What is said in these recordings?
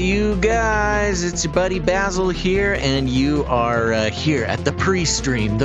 you guys? It's your buddy Basil here, and you are here at the pre-stream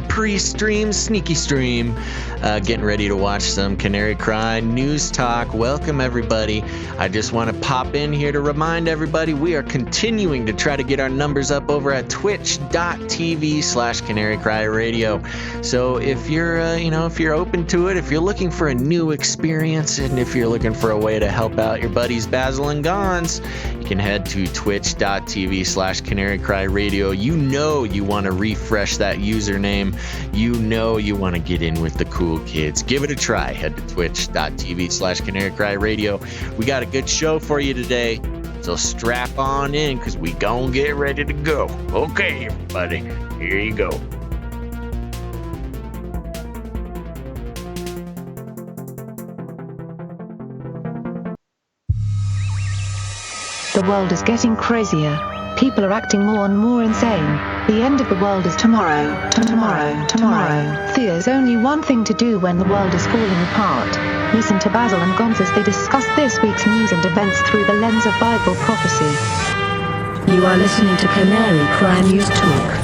sneaky stream, getting ready to watch some Canary Cry News Talk. Welcome, everybody. I just want to pop in here to remind everybody we are continuing to try to get our numbers up over at twitch.tv/Canary Cry Radio. So if you're, if you're open to it, if you're looking for a new experience, and if you're looking for a way to help out your buddies Basil and Gons, you can head to twitch.tv/Canary Cry Radio. You know you want to refresh that username. You know you want to get in with the cool kids. Give it a try. Head to twitch.tv/Canary Cry Radio. We got a good show for you today, so strap on in because we gonna get ready to go. Okay, everybody, here you go. The world is getting crazier. People are acting more and more insane. The end of the world is tomorrow. Tomorrow. There's only one thing to do when the world is falling apart. Listen to Basil and Gonz as they discuss this week's news and events through the lens of Bible prophecy. You are listening to Canary Cry News Talk.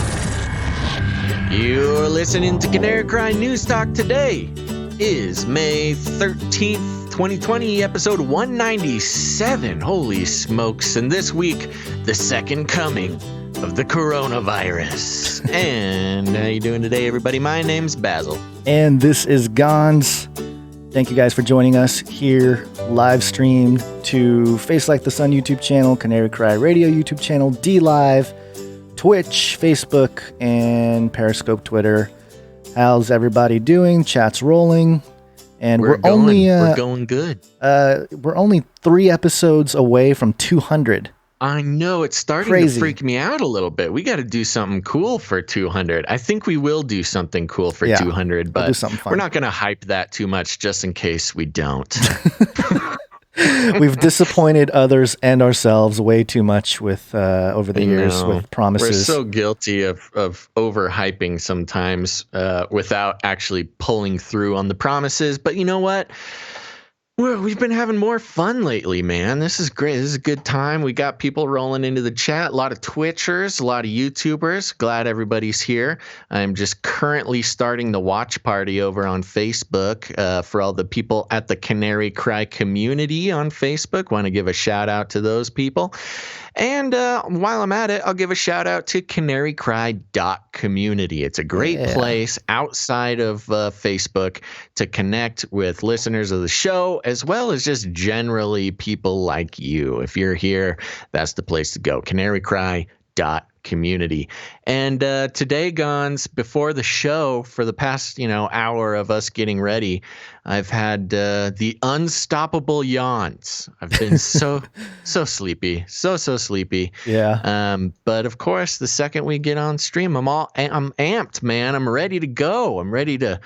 You're listening to Canary Cry News Talk. Today is May 13th. 2020, episode 197. Holy smokes. And this week, the second coming of the coronavirus. And how you doing today, everybody? My name's Basil. And this is Gons. Thank you guys for joining us here, live streamed to Face Like the Sun YouTube channel, Canary Cry Radio YouTube channel, D-Live, Twitch, Facebook, and Periscope Twitter. How's everybody doing? Chat's rolling. And we're going good. We're only 3 episodes away from 200. I know, it's starting to freak me out a little bit. We got to do something cool for 200. I think we will do something cool for 200, but we'll do something fun. We're not going to hype that too much just in case we don't. We've disappointed others and ourselves way too much with over the years with promises. We're so guilty of overhyping sometimes without actually pulling through on the promises. But you know what? We've been having more fun lately, man. This is great. This is a good time. We got people rolling into the chat. A lot of Twitchers, a lot of YouTubers. Glad everybody's here. I'm just currently starting the watch party over on Facebook for all the people at the Canary Cry community on Facebook. Want to give a shout out to those people. And while I'm at it, I'll give a shout out to canarycry.community. It's a great place outside of Facebook to connect with listeners of the show, as well as just generally people like you. If you're here, that's the place to go. canarycry.community. And today, Gons, before the show, for the past hour of us getting ready, I've had the unstoppable yawns. I've been so sleepy, so sleepy. Yeah. But of course, the second we get on stream, I'm amped, man. I'm ready to go. I'm ready to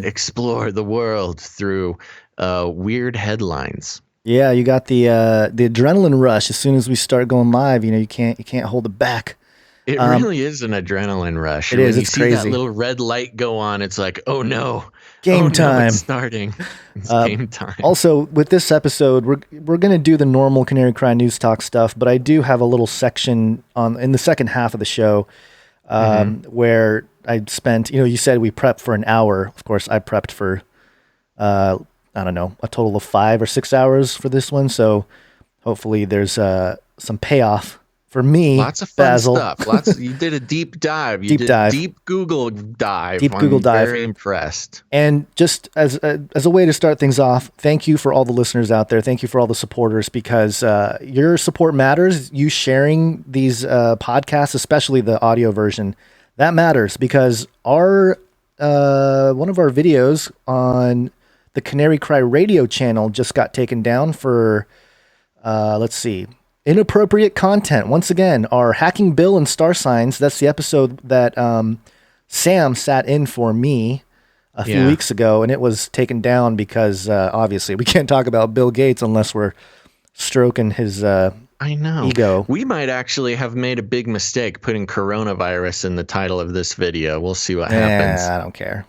explore the world through weird headlines. Yeah, you got the adrenaline rush as soon as we start going live. You can't hold it back. It really is an adrenaline rush. It is. It's crazy. That little red light go on, it's like, oh no, game time. No, it's starting. It's game time. Also, with this episode, we're going to do the normal Canary Cry News Talk stuff, but I do have a little section in the second half of the show where I spent. You said we prepped for an hour. Of course, I prepped for I don't know, a total of 5 or 6 hours for this one. So hopefully there's some payoff for me. Lots of fun Basil. stuff. You did a deep dive. Deep Google dive. Google dive. Very impressed. And just as a way to start things off, thank you for all the listeners out there. Thank you for all the supporters, because your support matters. You sharing these podcasts, especially the audio version, that matters, because our one of our videos on the Canary Cry Radio channel just got taken down for, inappropriate content. Once again, our Hacking Bill and Star Signs, that's the episode that Sam sat in for me a few weeks ago, and it was taken down because obviously we can't talk about Bill Gates unless we're stroking his ego. We might actually have made a big mistake putting coronavirus in the title of this video. We'll see what happens. I don't care.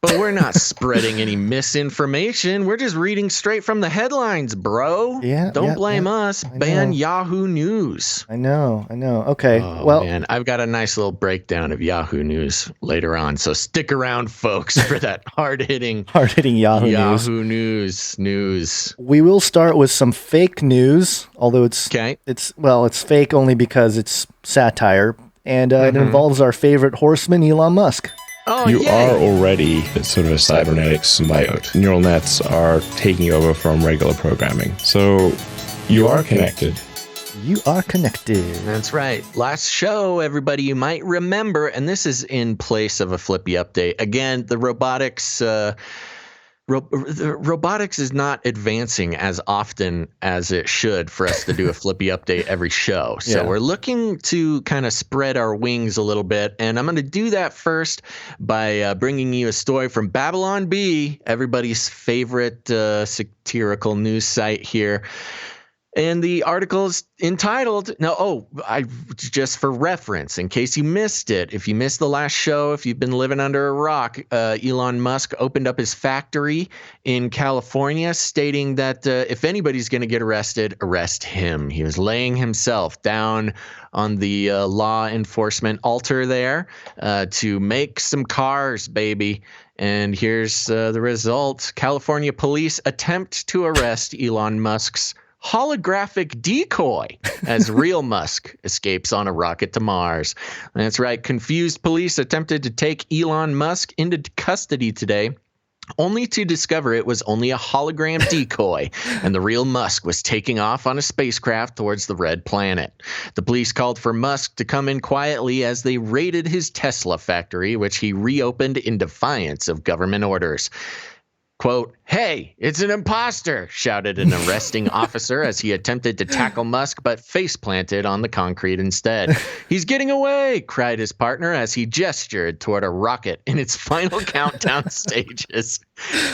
But we're not spreading any misinformation. We're just reading straight from the headlines, bro. Don't blame us. Ban Yahoo News. I know. Okay. Oh, well, man, I've got a nice little breakdown of Yahoo News later on. So stick around, folks, for that hard-hitting Yahoo News. We will start with some fake news, although it's fake only because it's satire, and it involves our favorite horseman, Elon Musk. Oh, you are already sort of a cybernetic symbiote. Neural nets are taking over from regular programming. So you are connected. You are connected. That's right. Last show, everybody, you might remember, and this is in place of a Flippy update. Again, the robotics is not advancing as often as it should for us to do a Flippy update every show. So we're looking to kind of spread our wings a little bit. And I'm going to do that first by bringing you a story from Babylon Bee, everybody's favorite satirical news site here. And the article is entitled, just for reference, in case you missed it, if you missed the last show, if you've been living under a rock, Elon Musk opened up his factory in California, stating that if anybody's going to get arrested, arrest him. He was laying himself down on the law enforcement altar there to make some cars, baby. And here's the result. California police attempt to arrest Elon Musk's holographic decoy as real Musk escapes on a rocket to Mars. That's right. Confused police attempted to take Elon Musk into custody today, only to discover it was only a hologram decoy, and the real Musk was taking off on a spacecraft towards the red planet. The police called for Musk to come in quietly as they raided his Tesla factory, which he reopened in defiance of government orders. Quote, "Hey, it's an imposter," shouted an arresting officer as he attempted to tackle Musk, but face planted on the concrete instead. "He's getting away," cried his partner as he gestured toward a rocket in its final countdown stages.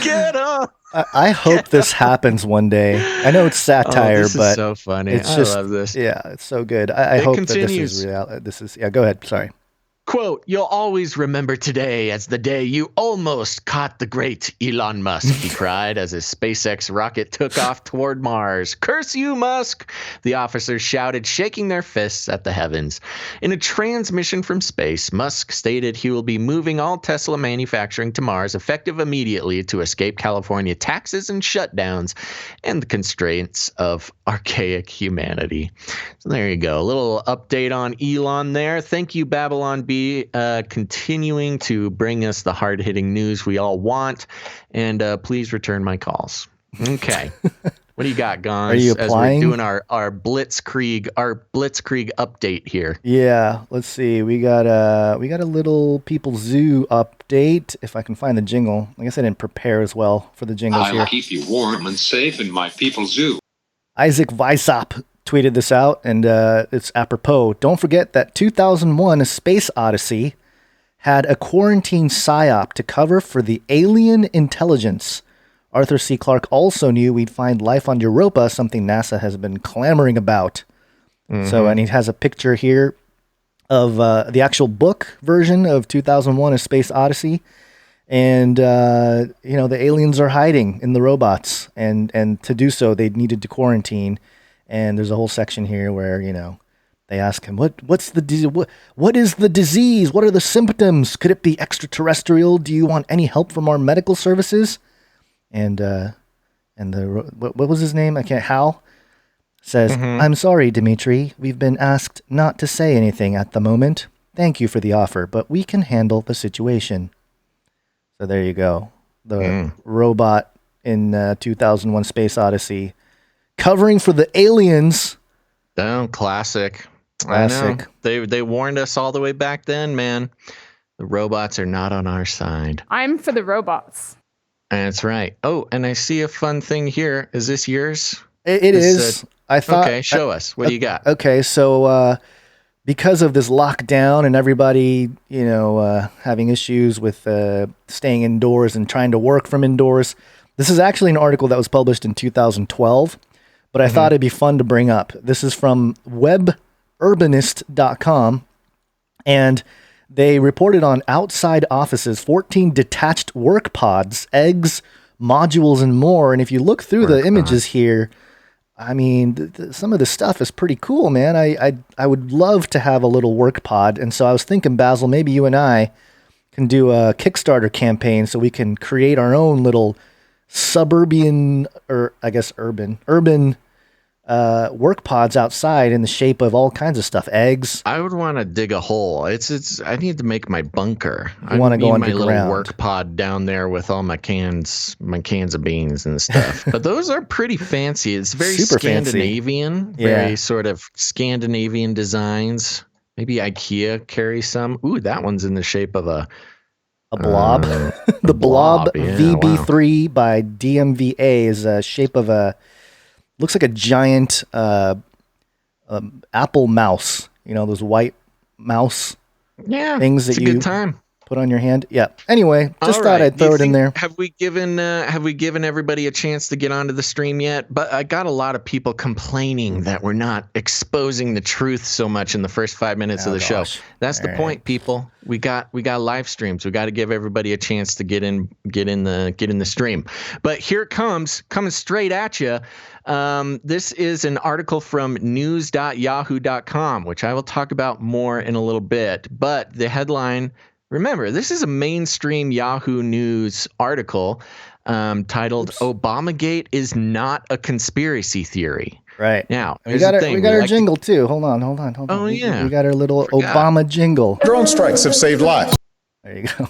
Get up! I hope this happens one day. I know it's satire, this but is so funny. It's I love this. Yeah, it's so good. I hope continues. That this is real. Go ahead. Sorry. Quote, "You'll always remember today as the day you almost caught the great Elon Musk," he cried as his SpaceX rocket took off toward Mars. "Curse you, Musk!" the officers shouted, shaking their fists at the heavens. In a transmission from space, Musk stated he will be moving all Tesla manufacturing to Mars effective immediately to escape California taxes and shutdowns and the constraints of archaic humanity. So there you go. A little update on Elon there. Thank you, Babylon Bee. Continuing to bring us the hard-hitting news we all want, and please return my calls. Okay, what do you got, Gons? Are you applying? As we're doing our blitzkrieg update here. Yeah, let's see. We got a little People Zoo update. If I can find the jingle, I guess I didn't prepare as well for the jingles here. I'll keep you warm and safe in my People Zoo. Isaac Weissop tweeted this out, and it's apropos. Don't forget that 2001: A Space Odyssey had a quarantine psyop to cover for the alien intelligence. Arthur C. Clarke also knew we'd find life on Europa, something NASA has been clamoring about. So, and he has a picture here of the actual book version of 2001: A Space Odyssey. And, the aliens are hiding in the robots, and to do so, they needed to quarantine. And there's a whole section here where, they ask him, what is the disease? What are the symptoms? Could it be extraterrestrial? Do you want any help from our medical services? And what was his name? Hal says, "I'm sorry, Dimitri. We've been asked not to say anything at the moment. Thank you for the offer, but we can handle the situation." So there you go. The robot in 2001: Space Odyssey. Covering for the aliens. Oh, classic. I know. They warned us all the way back then, man. The robots are not on our side. I'm for the robots. That's right. Oh, and I see a fun thing here. Is this yours? It is. I thought. Okay, show us. What do you got? Okay, so because of this lockdown and everybody, having issues with staying indoors and trying to work from indoors, this is actually an article that was published in 2012. But I thought it'd be fun to bring up. This is from weburbanist.com. And They reported on outside offices, 14 detached work pods, eggs, modules, and more. And if you look through the images here, I mean, some of the stuff is pretty cool, man. I would love to have a little work pod. And so I was thinking, Basil, maybe you and I can do a Kickstarter campaign so we can create our own little suburban, or I guess urban work pods outside in the shape of all kinds of stuff. Eggs. I would want to dig a hole. It's. I need to make my bunker. You want to go my underground. little work pod down there with all my cans of beans and stuff. But those are pretty fancy. It's very Super Scandinavian. fancy. Very Yeah. sort of Scandinavian designs. Maybe IKEA carries some. Ooh, that one's in the shape of a blob. The blob yeah, VB3 by DMVA is a shape of looks like a giant Apple mouse. You know, those white mouse things that it's a you good time. put on your hand. Yeah. Anyway, just All thought right. I'd Do you throw it in think- there. Have we given everybody a chance to get onto the stream yet? But I got a lot of people complaining that we're not exposing the truth so much in the first 5 minutes of the show. That's the point, people. We got live streams. We got to give everybody a chance to get in the stream. But here it comes, coming straight at you. This is an article from news.yahoo.com, which I will talk about more in a little bit. But the headline. Remember, this is a mainstream Yahoo News article titled "Obamagate is not a conspiracy theory." Right. Now, we got our like jingle too. Hold on. Oh, yeah. We got our little Forgot. Obama jingle. Drone strikes have saved lives. There you go.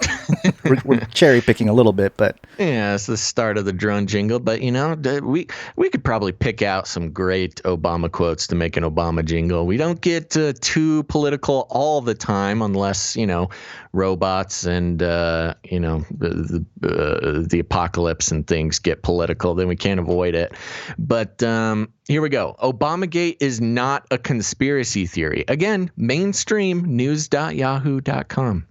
we're cherry picking a little bit, but Yeah, it's the start of the drone jingle. But we could probably pick out some great Obama quotes to make an Obama jingle. We don't get too political all the time, unless robots and the apocalypse and things get political. Then we can't avoid it. But here we go. Obamagate is not a conspiracy theory. Again, mainstream news.yahoo.com.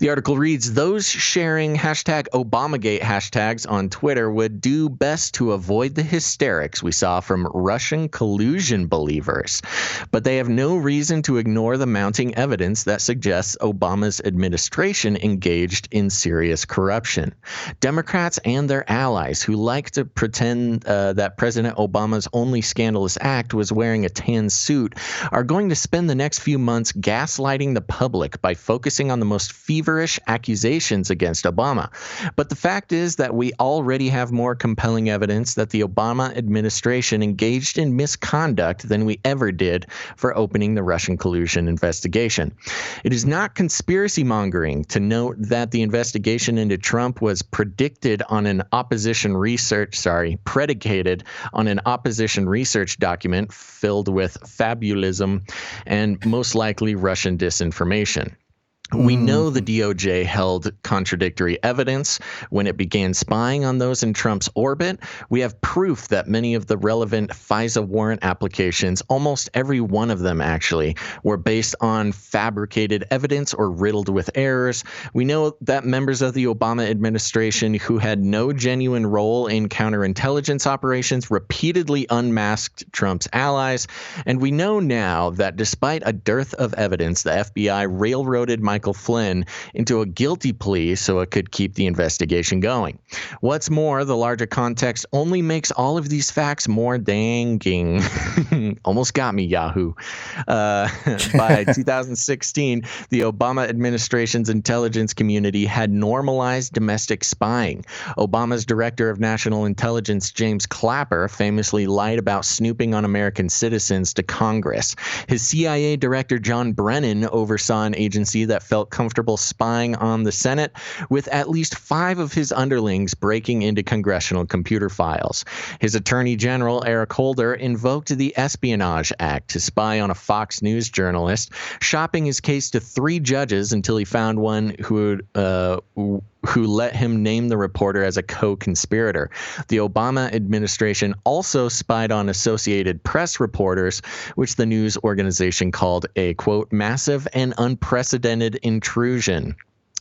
The article reads, those sharing hashtag Obamagate hashtags on Twitter would do best to avoid the hysterics we saw from Russian collusion believers. But they have no reason to ignore the mounting evidence that suggests Obama's administration engaged in serious corruption. Democrats and their allies who like to pretend that President Obama's only scandalous act was wearing a tan suit are going to spend the next few months gaslighting the public by focusing on the most feverish accusations against Obama. But the fact is that we already have more compelling evidence that the Obama administration engaged in misconduct than we ever did for opening the Russian collusion investigation. It is not conspiracy mongering to note that the investigation into Trump was predicated on an opposition research document filled with fabulism and most likely Russian disinformation. We know the DOJ held contradictory evidence when it began spying on those in Trump's orbit. We have proof that many of the relevant FISA warrant applications, almost every one of them actually, were based on fabricated evidence or riddled with errors. We know that members of the Obama administration who had no genuine role in counterintelligence operations repeatedly unmasked Trump's allies. And we know now that despite a dearth of evidence, the FBI railroaded Michael Flynn into a guilty plea so it could keep the investigation going. What's more, the larger context only makes all of these facts more danging. Almost got me, Yahoo. By 2016, the Obama administration's intelligence community had normalized domestic spying. Obama's director of national intelligence, James Clapper, famously lied about snooping on American citizens to Congress. His CIA director, John Brennan, oversaw an agency that felt comfortable spying on the Senate, with at least 5 of his underlings breaking into congressional computer files. His attorney general, Eric Holder, invoked the Espionage Act to spy on a Fox News journalist, shopping his case to 3 judges until he found one who let him name the reporter as a co-conspirator. The Obama administration also spied on Associated Press reporters, which the news organization called a, quote, massive and unprecedented intrusion.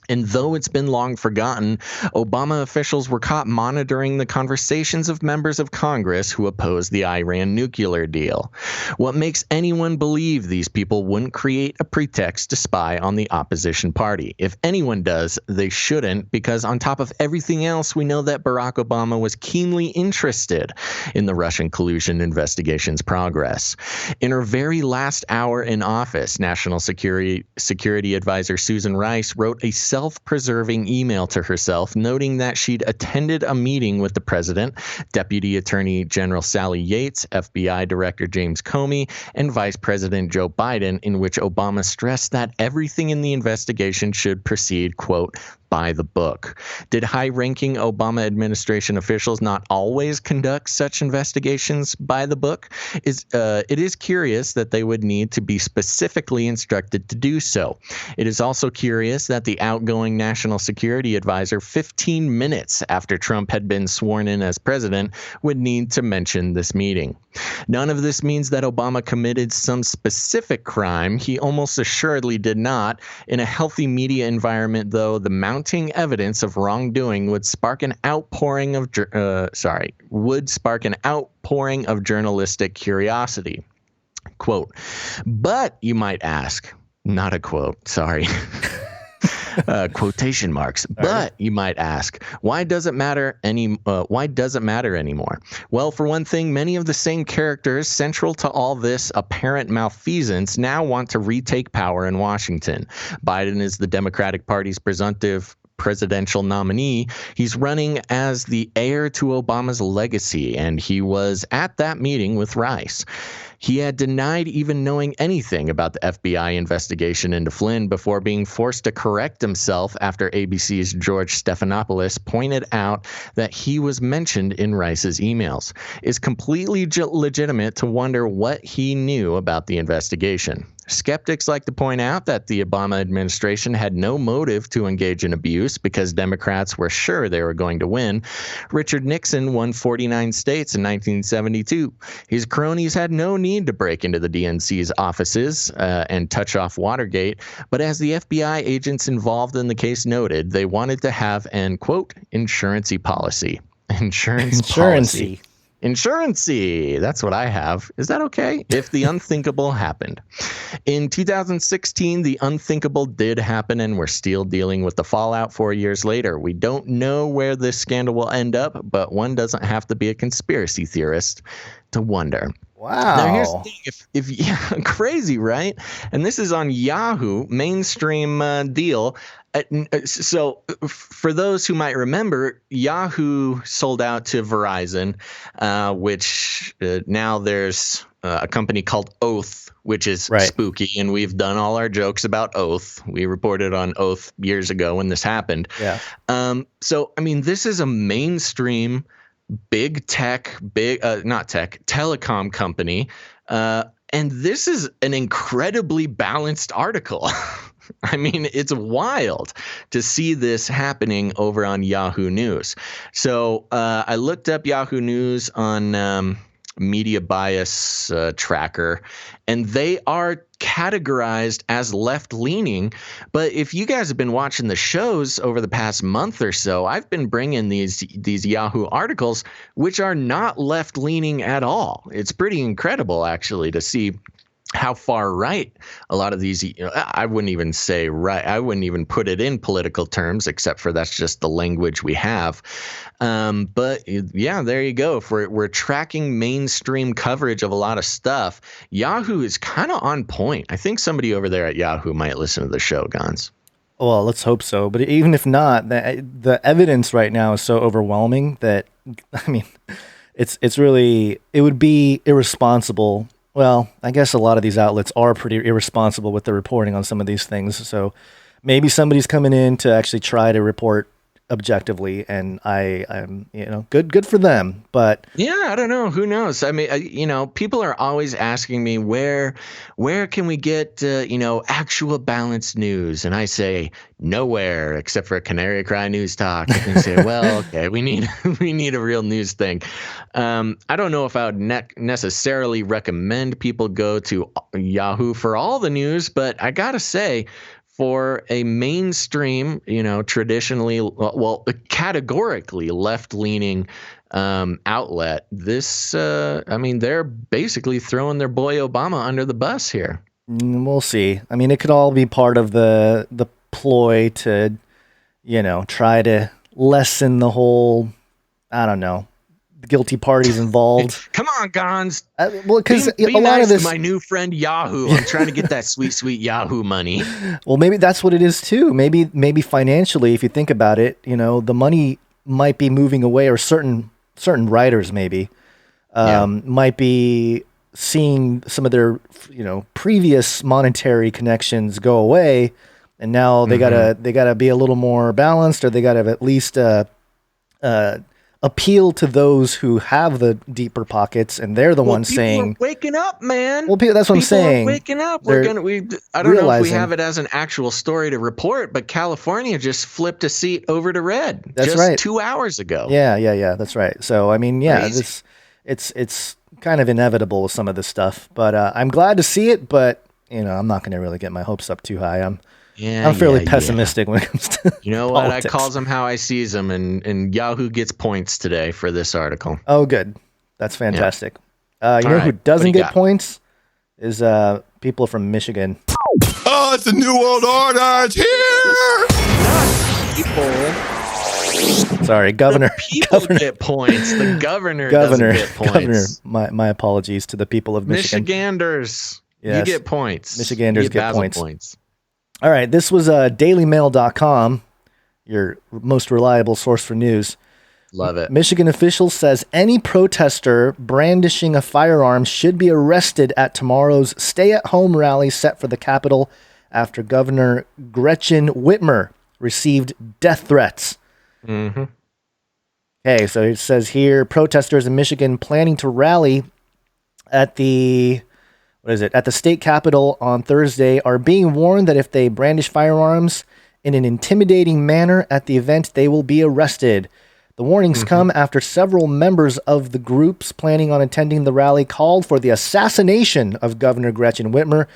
And though it's been long forgotten, Obama officials were caught monitoring the conversations of members of Congress who opposed the Iran nuclear deal. What makes anyone believe these people wouldn't create a pretext to spy on the opposition party? If anyone does, they shouldn't, because on top of everything else, we know that Barack Obama was keenly interested in the Russian collusion investigation's progress. In her very last hour in office, National Security Advisor Susan Rice wrote a self-preserving email to herself noting that she'd attended a meeting with the president, Deputy Attorney General Sally Yates, FBI Director James Comey, and Vice President Joe Biden, in which Obama stressed that everything in the investigation should proceed, quote, by the book. Did high-ranking Obama administration officials not always conduct such investigations by the book? It is curious that they would need to be specifically instructed to do so. It is also curious that the outgoing National Security Advisor, 15 minutes after Trump had been sworn in as president, would need to mention this meeting. None of this means that Obama committed some specific crime. He almost assuredly did not. In a healthy media environment, though, the mounting evidence of wrongdoing would spark an outpouring of journalistic curiosity. Quote, but you might ask, not a quote, sorry. Quotation marks. But you might ask, why does it matter anymore? Well, for one thing, many of the same characters central to all this apparent malfeasance now want to retake power in Washington. Biden is the Democratic Party's presumptive presidential nominee. He's running as the heir to Obama's legacy, and he was at that meeting with Rice. He had denied even knowing anything about the FBI investigation into Flynn before being forced to correct himself after ABC's George Stephanopoulos pointed out that he was mentioned in Rice's emails. It's completely legitimate to wonder what he knew about the investigation. Skeptics like to point out that the Obama administration had no motive to engage in abuse because Democrats were sure they were going to win. Richard Nixon won 49 states in 1972. His cronies had no need to break into the DNC's offices and touch off Watergate, but as the FBI agents involved in the case noted, they wanted to have an, quote, insurance-y policy. Insurance-y. Insurance-y. That's what I have. Is that okay? If the unthinkable happened. In 2016, the unthinkable did happen, and we're still dealing with the fallout 4 years later. We don't know where this scandal will end up, but one doesn't have to be a conspiracy theorist to wonder. Wow. Now, here's the thing. Crazy, right? And this is on Yahoo, mainstream deal. So for those who might remember, Yahoo sold out to Verizon, which now there's a company called Oath, which is spooky. And we've done all our jokes about Oath. We reported on Oath years ago when this happened. Yeah. So, I mean, this is a mainstream big tech, telecom company. And this is an incredibly balanced article. I mean, it's wild to see this happening over on Yahoo News. So I looked up Yahoo News on Media Bias Tracker, and they are categorized as left-leaning. But if you guys have been watching the shows over the past month or so, I've been bringing these Yahoo articles, which are not left-leaning at all. It's pretty incredible, actually, to see how far right a lot of these, I wouldn't even say right. I wouldn't even put it in political terms, except for that's just the language we have. But yeah, there you go. If we're tracking mainstream coverage of a lot of stuff, Yahoo is kind of on point. I think somebody over there at Yahoo might listen to the show, Gons. Well, let's hope so. But even if not, the evidence right now is so overwhelming that, I mean, it would be irresponsible. Well, I guess a lot of these outlets are pretty irresponsible with the reporting on some of these things. So maybe somebody's coming in to actually try to report objectively, and I'm good for them. But yeah, I don't know. Who knows? I mean, people are always asking me where can we get actual balanced news, and I say nowhere except for Canary Cry News Talk. And say, well, okay, we need a real news thing. I don't know if I would necessarily recommend people go to Yahoo for all the news, but I gotta say, for a mainstream, traditionally, well, categorically left-leaning outlet. This, they're basically throwing their boy Obama under the bus here. We'll see. I mean, it could all be part of the ploy to, try to lessen the whole, I don't know, the guilty parties involved. Come on, Gons. Well, because be a lot nice of this, to my new friend Yahoo. I'm trying to get that sweet Yahoo money. Well, maybe that's what it is too. Maybe financially, if you think about it, the money might be moving away, or certain writers maybe might be seeing some of their previous monetary connections go away, and now they gotta be a little more balanced, or they gotta at least appeal to those who have the deeper pockets, and they're the ones saying, are waking up, man. Well, that's what I'm saying. Are waking up. I don't know if we have it as an actual story to report, but California just flipped a seat over to red. That's just right. 2 hours ago. Yeah. That's right. So I mean, yeah, Crazy. it's kind of inevitable with some of this stuff, but I'm glad to see it. But I'm not going to really get my hopes up too high. I'm fairly pessimistic when it comes to You know politics. what? I calls them how I sees them, and Yahoo gets points today for this article. Oh, good. That's fantastic. Who right. doesn't What do you get got? points is people from Michigan. Oh, it's the New World Order. It's here. Sorry, Governor. People get points. The governor doesn't get points. Governor. My apologies to the people of Michigan. Michiganders, Yes. you get points. Michiganders You get Basil points. All right, this was dailymail.com, your most reliable source for news. Love it. Michigan officials says any protester brandishing a firearm should be arrested at tomorrow's stay-at-home rally set for the Capitol after Governor Gretchen Whitmer received death threats. Mm-hmm. Okay, so it says here, protesters in Michigan planning to rally at the state capitol on Thursday are being warned that if they brandish firearms in an intimidating manner at the event, they will be arrested. The warnings come after several members of the groups planning on attending the rally called for the assassination of Governor Gretchen Whitmer,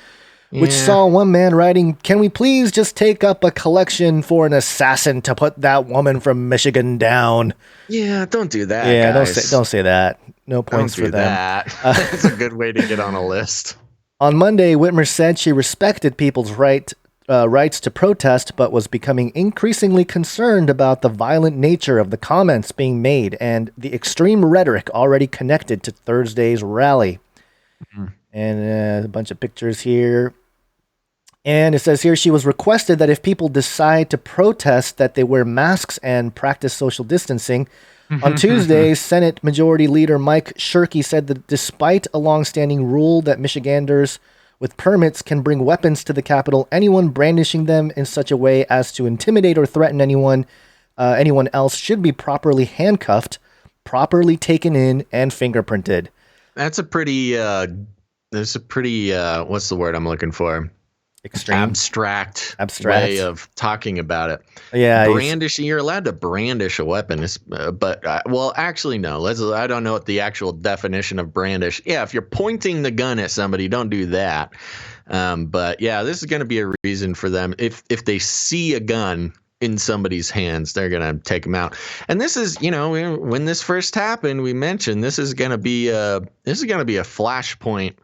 which saw one man writing, "Can we please just take up a collection for an assassin to put that woman from Michigan down?" Yeah, don't do that. Yeah, guys. don't say that. No points Don't for do them. that. That's a good way to get on a list. On Monday, Whitmer said she respected people's rights to protest, but was becoming increasingly concerned about the violent nature of the comments being made and the extreme rhetoric already connected to Thursday's rally. And a bunch of pictures here. And it says here she was requested that if people decide to protest, that they wear masks and practice social distancing. On Tuesday, Senate Majority Leader Mike Shirkey said that despite a longstanding rule that Michiganders with permits can bring weapons to the Capitol, anyone brandishing them in such a way as to intimidate or threaten anyone else should be properly handcuffed, properly taken in, and fingerprinted. That's a pretty, what's the word I'm looking for? Extreme. Abstract way of talking about it. Yeah. Brandishing, you're allowed to brandish a weapon, actually, no. I don't know what the actual definition of brandish. Yeah, if you're pointing the gun at somebody, don't do that. But yeah, this is going to be a reason for them. If they see a gun in somebody's hands, they're going to take them out. And this is, when this first happened, we mentioned this is going to be a flashpoint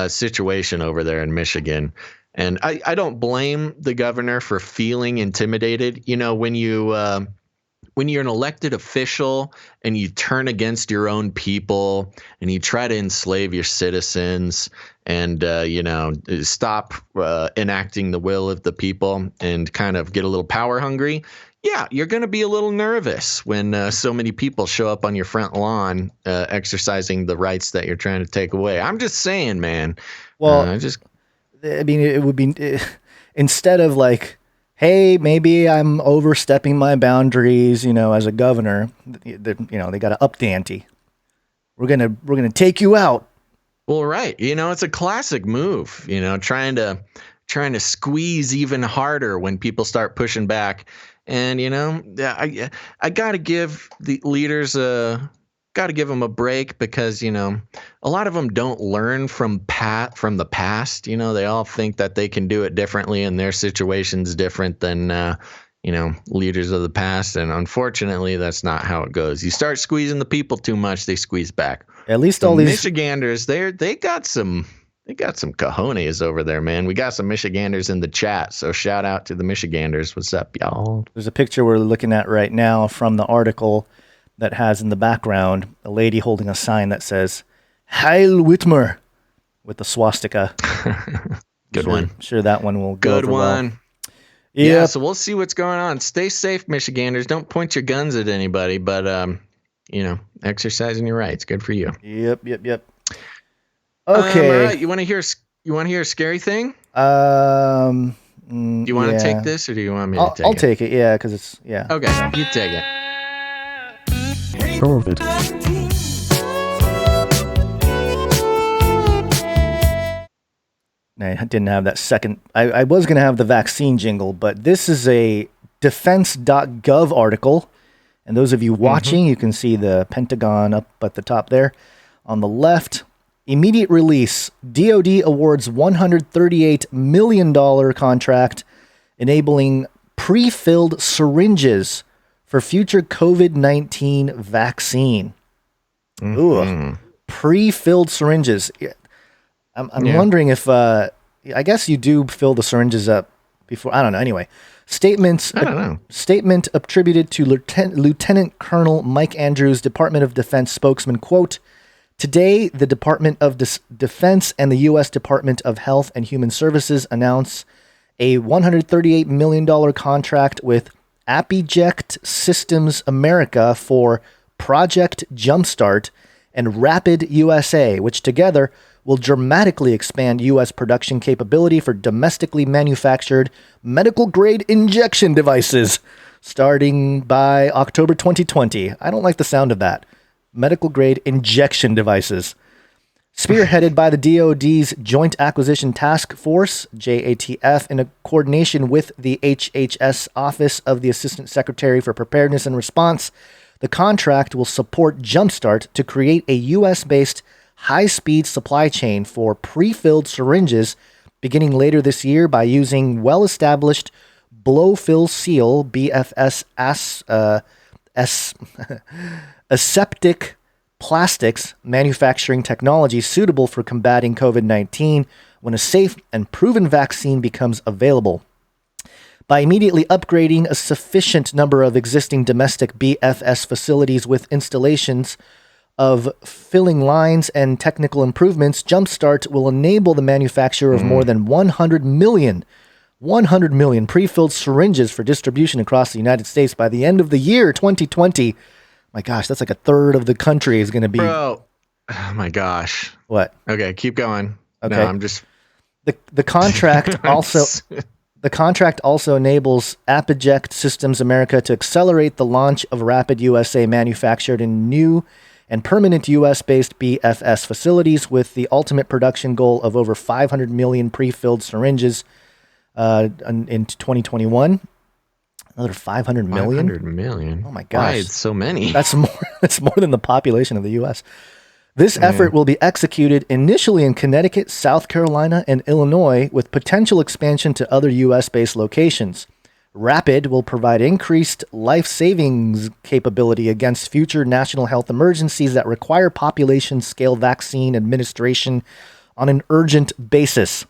situation over there in Michigan. And I don't blame the governor for feeling intimidated. When you're an elected official and you turn against your own people and you try to enslave your citizens and, stop enacting the will of the people and kind of get a little power hungry. Yeah, you're going to be a little nervous when so many people show up on your front lawn exercising the rights that you're trying to take away. I'm just saying, man. Well, it would be instead of like, hey, maybe I'm overstepping my boundaries, as a governor, they got to up the ante. We're gonna take you out. Well, right. It's a classic move, trying to squeeze even harder when people start pushing back. And, I got to give the leaders a got to give them a break because, you know, a lot of them don't learn from the past. You know, they all think that they can do it differently and their situation's different than, you know, leaders of the past. And unfortunately, that's not how it goes. You start squeezing the people too much, they squeeze back. At least So all these Michiganders, they got some cojones over there, man. We got some Michiganders in the chat, so shout out to the Michiganders. What's up, y'all? There's a picture we're looking at right now from the article that has in the background a lady holding a sign that says Heil Whitmer with the swastika. Good one. Sure that one will go Good over one. well. Yeah, Yep. so we'll see what's going on. Stay safe, Michiganders. Don't point your guns at anybody, but you know, exercising your rights. Good for you. Yep. All Okay. right, you want to hear a scary thing? Do Do you want to take this, or do you want me to take it? I'll take it. Yeah, because it's Okay, you take it. COVID. I didn't have that second. I was going to have the vaccine jingle, but this is a defense.gov article. And those of you watching, you can see the Pentagon up at the top there. On the left, immediate release. DoD awards $138 million contract enabling pre-filled syringes for future COVID-19 vaccine. Ooh, pre-filled syringes. I'm wondering if, I guess you do fill the syringes up before. I don't know. Anyway, statement attributed to Lieutenant Colonel Mike Andrews, Department of Defense spokesman, quote, "Today, the Department of Defense and the U.S. Department of Health and Human Services announce a $138 million contract with Apiject Systems America for Project Jumpstart and Rapid USA, which together will dramatically expand U.S. production capability for domestically manufactured medical-grade injection devices starting by October 2020. I don't like the sound of that. Medical-grade injection devices. Spearheaded by the DoD's Joint Acquisition Task Force, JATF, in a coordination with the HHS Office of the Assistant Secretary for Preparedness and Response, the contract will support Jumpstart to create a U.S.-based high-speed supply chain for pre-filled syringes beginning later this year by using well-established blow-fill seal BFS aseptic plastics manufacturing technology suitable for combating COVID-19 when a safe and proven vaccine becomes available. By immediately upgrading a sufficient number of existing domestic BFS facilities with installations of filling lines and technical improvements, Jumpstart will enable the manufacture of more than 100 million pre-filled syringes for distribution across the United States by the end of the year 2020. My gosh, that's like a third of the country is going to be. Bro, oh my gosh. What? Okay, keep going. Okay. No, I'm just. The contract also. The contract also enables Apiject Systems America to accelerate the launch of Rapid USA manufactured in new and permanent U.S.-based BFS facilities with the ultimate production goal of over 500 million pre-filled syringes in 2021. Another 500 million? 500 million? Oh my gosh. Why it's so many? That's more than the population of the U.S. This effort will be executed initially in Connecticut, South Carolina, and Illinois, with potential expansion to other U.S.-based locations. Rapid will provide increased life savings capability against future national health emergencies that require population-scale vaccine administration on an urgent basis.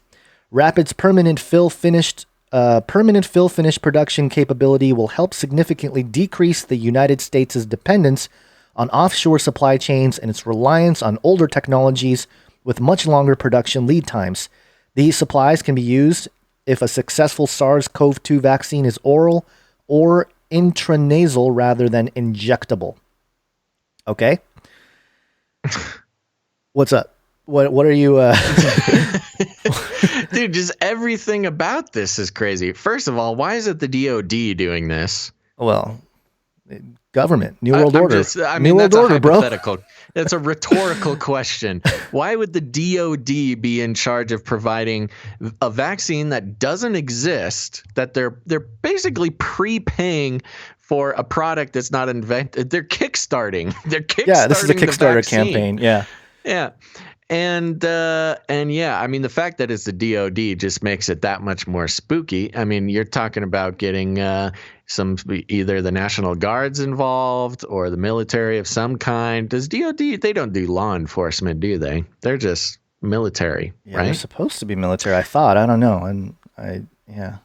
Rapid's permanent fill finish production capability will help significantly decrease the United States' dependence on offshore supply chains and its reliance on older technologies with much longer production lead times. These supplies can be used if a successful SARS-CoV-2 vaccine is oral or intranasal rather than injectable. Okay? What's up? What are you... Dude, just everything about this is crazy. First of all, why is it the DoD doing this? Well, government, New World Order. New World Order, bro. It's a rhetorical question. Why would the DoD be in charge of providing a vaccine that doesn't exist, that they're basically prepaying for a product that's not invented? They're kickstarting. Yeah, this is a Kickstarter campaign. Yeah. Yeah. And yeah, I mean, the fact that it's the DoD just makes it that much more spooky. I mean, you're talking about getting either the National Guards involved or the military of some kind. Does DoD? They don't do law enforcement, do they? They're just military, Yeah, right? they're supposed to be military. I thought. I don't know.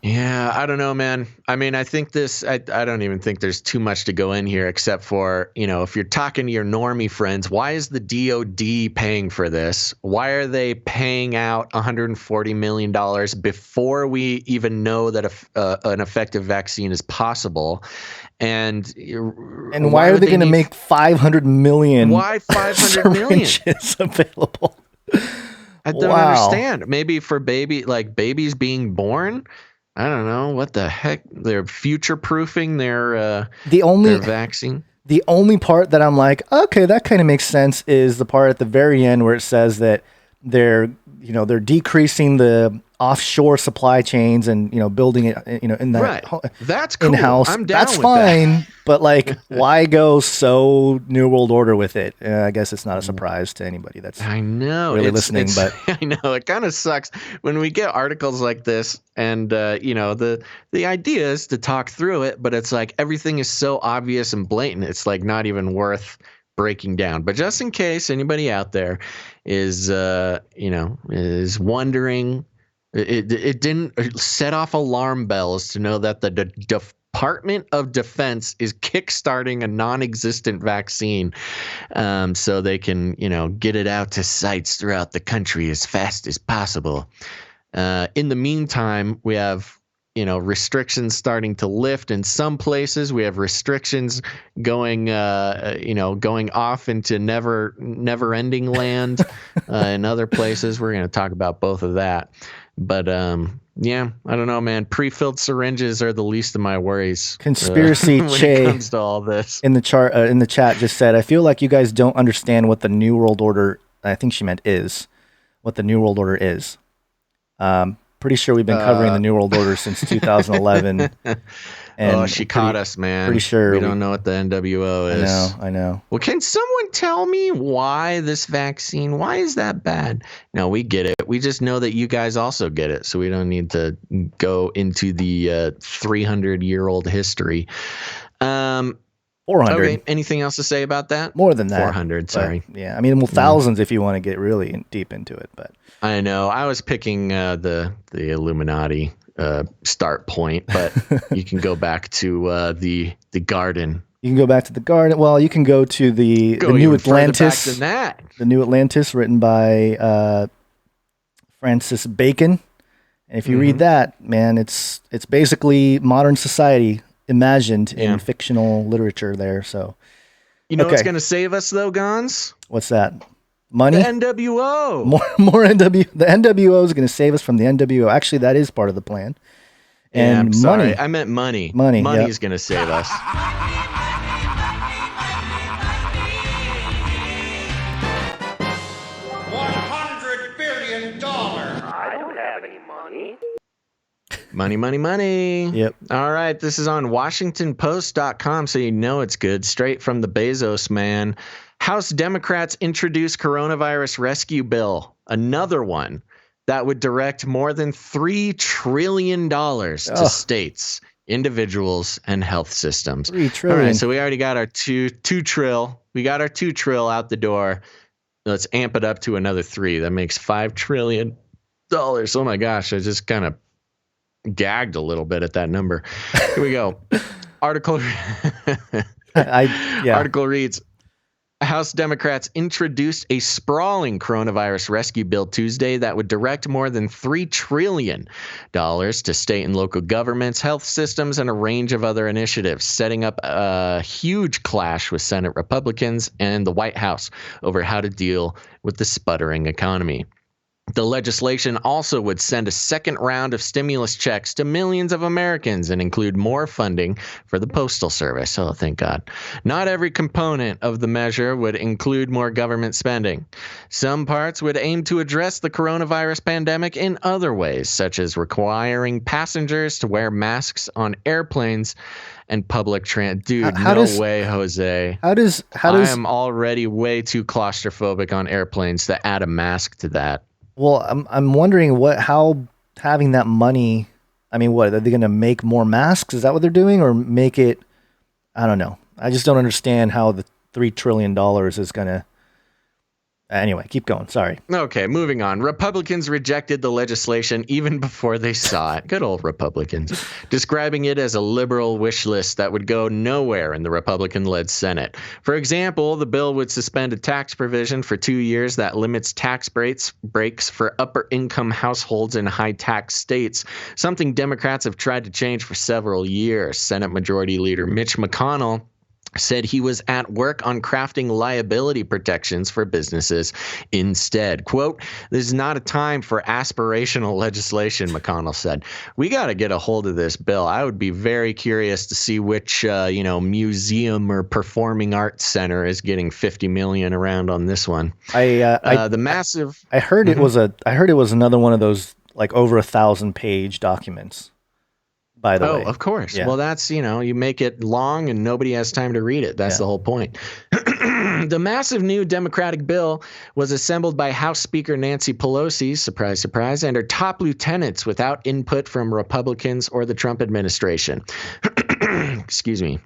Yeah, I don't know, man. I mean, I think I don't even think there's too much to go in here except for, if you're talking to your normie friends, why is the DoD paying for this? Why are they paying out $140 million before we even know that an effective vaccine is possible? And why are they going to make 500 million? Why 500 million available? I don't understand. Maybe for babies being born. I don't know what the heck. They're future proofing their vaccine. The only part that I'm like, okay, that kind of makes sense is the part at the very end where it says that they're decreasing the offshore supply chains and building it in that right. That's cool. In-house. I'm down That's with fine, that. But why go so New World Order with it? I guess it's not a surprise to anybody that's really listening. But I know it kind of sucks when we get articles like this, and the idea is to talk through it, but it's like everything is so obvious and blatant. It's like not even worth breaking down. But just in case anybody out there is wondering. It didn't set off alarm bells to know that the Department of Defense is kickstarting a non-existent vaccine, so they can, get it out to sites throughout the country as fast as possible. In the meantime, we have, restrictions starting to lift in some places. We have restrictions going off into never-ending land in other places. We're going to talk about both of that. But yeah, I don't know, man. Pre-filled syringes are the least of my worries. Conspiracy when Che it comes to all this. In the chat just said, I feel like you guys don't understand what the New World Order. I think she meant is what the New World Order is. Pretty sure we've been covering the New World Order since 2011. And she caught us, man. Pretty sure we don't know what the NWO is. I know. Well, can someone tell me why this vaccine? Why is that bad? No, we get it. We just know that you guys also get it, so we don't need to go into the 300-year-old history. 400. Okay. Anything else to say about that? More than that. 400. Sorry. Yeah. I mean, thousands if you want to get really deep into it. But I know. I was picking the Illuminati start point, but you can go back to the garden. You can go back to the garden. Well, you can go to the New Atlantis. Back than that. The New Atlantis, written by Francis Bacon. And if you read that, man, it's basically modern society imagined in fictional literature there. So, what's going to save us though, Gons? What's that? Money? The NWO. More NWO. The NWO is going to save us from the NWO. Actually, that is part of the plan. And I'm sorry. money. I meant money. Money is going to save us. $100 billion. I don't have any money. Money. Yep. All right. This is on WashingtonPost.com, so you know it's good. Straight from the Bezos man. House Democrats introduce coronavirus rescue bill. Another one that would direct more than $3 trillion to states, individuals, and health systems. $3 trillion. All right. So we already got our two trill. We got our $2 trill out the door. Let's amp it up to another 3. That makes $5 trillion. Oh my gosh. I just kind of gagged a little bit at that number. Here we go. Article reads, House Democrats introduced a sprawling coronavirus rescue bill Tuesday that would direct more than $3 trillion to state and local governments, health systems, and a range of other initiatives, setting up a huge clash with Senate Republicans and the White House over how to deal with the sputtering economy. The legislation also would send a second round of stimulus checks to millions of Americans and include more funding for the Postal Service. Oh, thank God. Not every component of the measure would include more government spending. Some parts would aim to address the coronavirus pandemic in other ways, such as requiring passengers to wear masks on airplanes and public transit. Dude, way, Jose. How does I am already way too claustrophobic on airplanes to add a mask to that. Well, I'm wondering how having that money. I mean, what are they going to make more masks? Is that what they're doing, or make it? I don't know. I just don't understand how the $3 trillion is going to. Anyway, keep going. Sorry. Okay, moving on. Republicans rejected the legislation even before they saw it. Good old Republicans. Describing it as a liberal wish list that would go nowhere in the Republican-led Senate. For example, the bill would suspend a tax provision for 2 years that limits tax breaks for upper-income households in high-tax states, something Democrats have tried to change for several years. Senate Majority Leader Mitch McConnell said he was at work on crafting liability protections for businesses instead. Quote, "This is not a time for aspirational legislation," McConnell said. "We got to get a hold of this bill. I would be very curious to see which, museum or performing arts center is getting $50 million around on this one." I heard it was another one of those like over 1,000-page documents. By the way. Oh, of course. Yeah. Well, that's, you make it long and nobody has time to read it. That's the whole point. The massive new Democratic bill was assembled by House Speaker Nancy Pelosi, surprise, surprise, and her top lieutenants without input from Republicans or the Trump administration. Excuse me.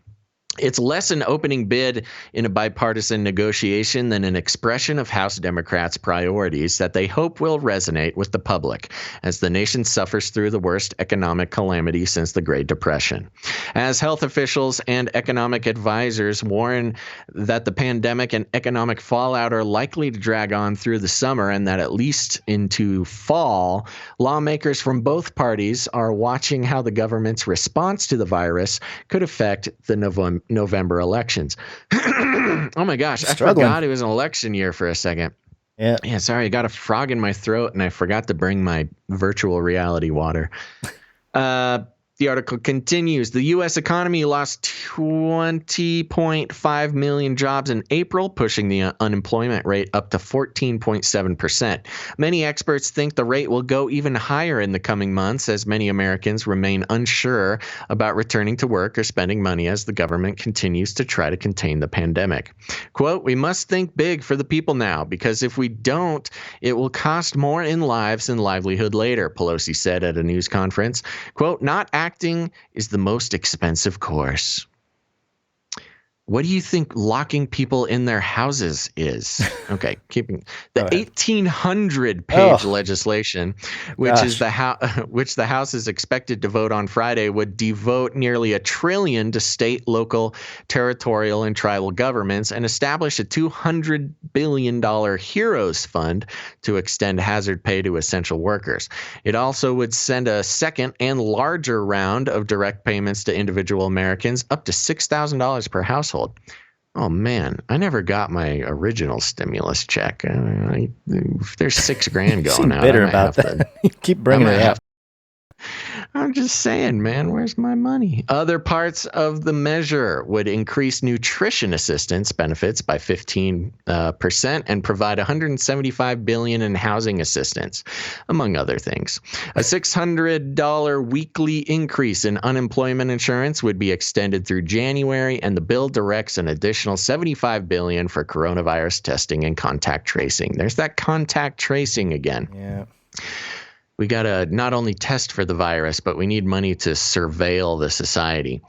It's less an opening bid in a bipartisan negotiation than an expression of House Democrats' priorities that they hope will resonate with the public as the nation suffers through the worst economic calamity since the Great Depression. As health officials and economic advisors warn that the pandemic and economic fallout are likely to drag on through the summer and that at least into fall, lawmakers from both parties are watching how the government's response to the virus could affect the November elections. Oh my gosh, I forgot it was an election year for a second. Yeah, sorry, I got a frog in my throat and I forgot to bring my virtual reality water. The article continues. The U.S. economy lost 20.5 million jobs in April, pushing the unemployment rate up to 14.7%. Many experts think the rate will go even higher in the coming months as many Americans remain unsure about returning to work or spending money as the government continues to try to contain the pandemic. Quote, "We must think big for the people now, because if we don't, it will cost more in lives and livelihood later," Pelosi said at a news conference. Quote, "Not acting is the most expensive course." What do you think locking people in their houses is? Okay, keeping the 1,800-page legislation, which the House is expected to vote on Friday, would devote nearly $1 trillion to state, local, territorial, and tribal governments and establish a $200 billion Heroes Fund to extend hazard pay to essential workers. It also would send a second and larger round of direct payments to individual Americans, up to $6,000 per household. Oh man, I never got my original stimulus check. There's $6,000 going out. Bitter about that. Keep bringing it up. I'm just saying, man, where's my money? Other parts of the measure would increase nutrition assistance benefits by 15% and provide $175 billion in housing assistance, among other things. A $600 weekly increase in unemployment insurance would be extended through January, and the bill directs an additional $75 billion for coronavirus testing and contact tracing. There's that contact tracing again. Yeah. We got to not only test for the virus, but we need money to surveil the society.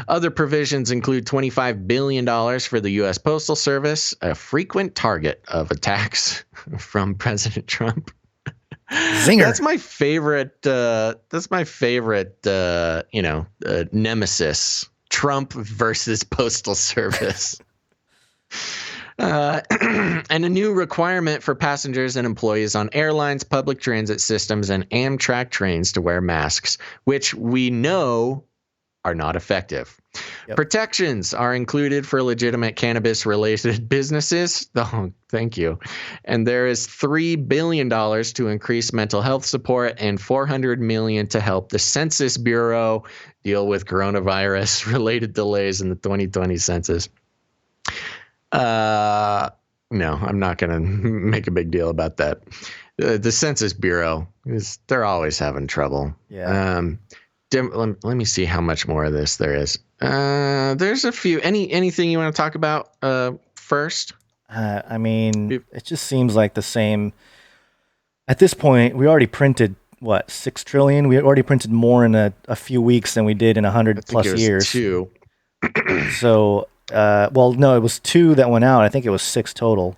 Other provisions include $25 billion for the U.S. Postal Service, a frequent target of attacks from President Trump. Zinger. That's my favorite. Nemesis: Trump versus Postal Service. And a new requirement for passengers and employees on airlines, public transit systems, and Amtrak trains to wear masks, which we know are not effective. Yep. Protections are included for legitimate cannabis-related businesses. Oh, thank you. And there is $3 billion to increase mental health support and $400 million to help the Census Bureau deal with coronavirus-related delays in the 2020 census. No, I'm not going to make a big deal about that. The Census Bureau, they're always having trouble. Yeah. Let me see how much more of this there is. There's a few. Anything you want to talk about first? I mean, it just seems like the same. At this point, we already printed, what, 6 trillion? We already printed more in a few weeks than we did in 100 plus years. 2. So, well, no, it was 2 that went out. I think it was 6 total.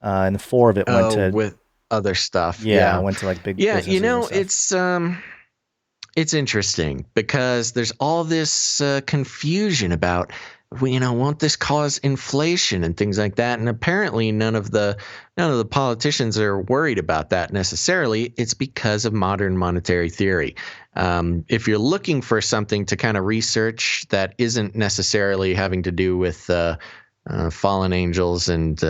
And 4 of it went to... with other stuff. Yeah, went to like big businesses and stuff. It's interesting because there's all this confusion about, won't this cause inflation and things like that? And apparently none of the politicians are worried about that necessarily. It's because of modern monetary theory. If you're looking for something to kind of research that isn't necessarily having to do with fallen angels and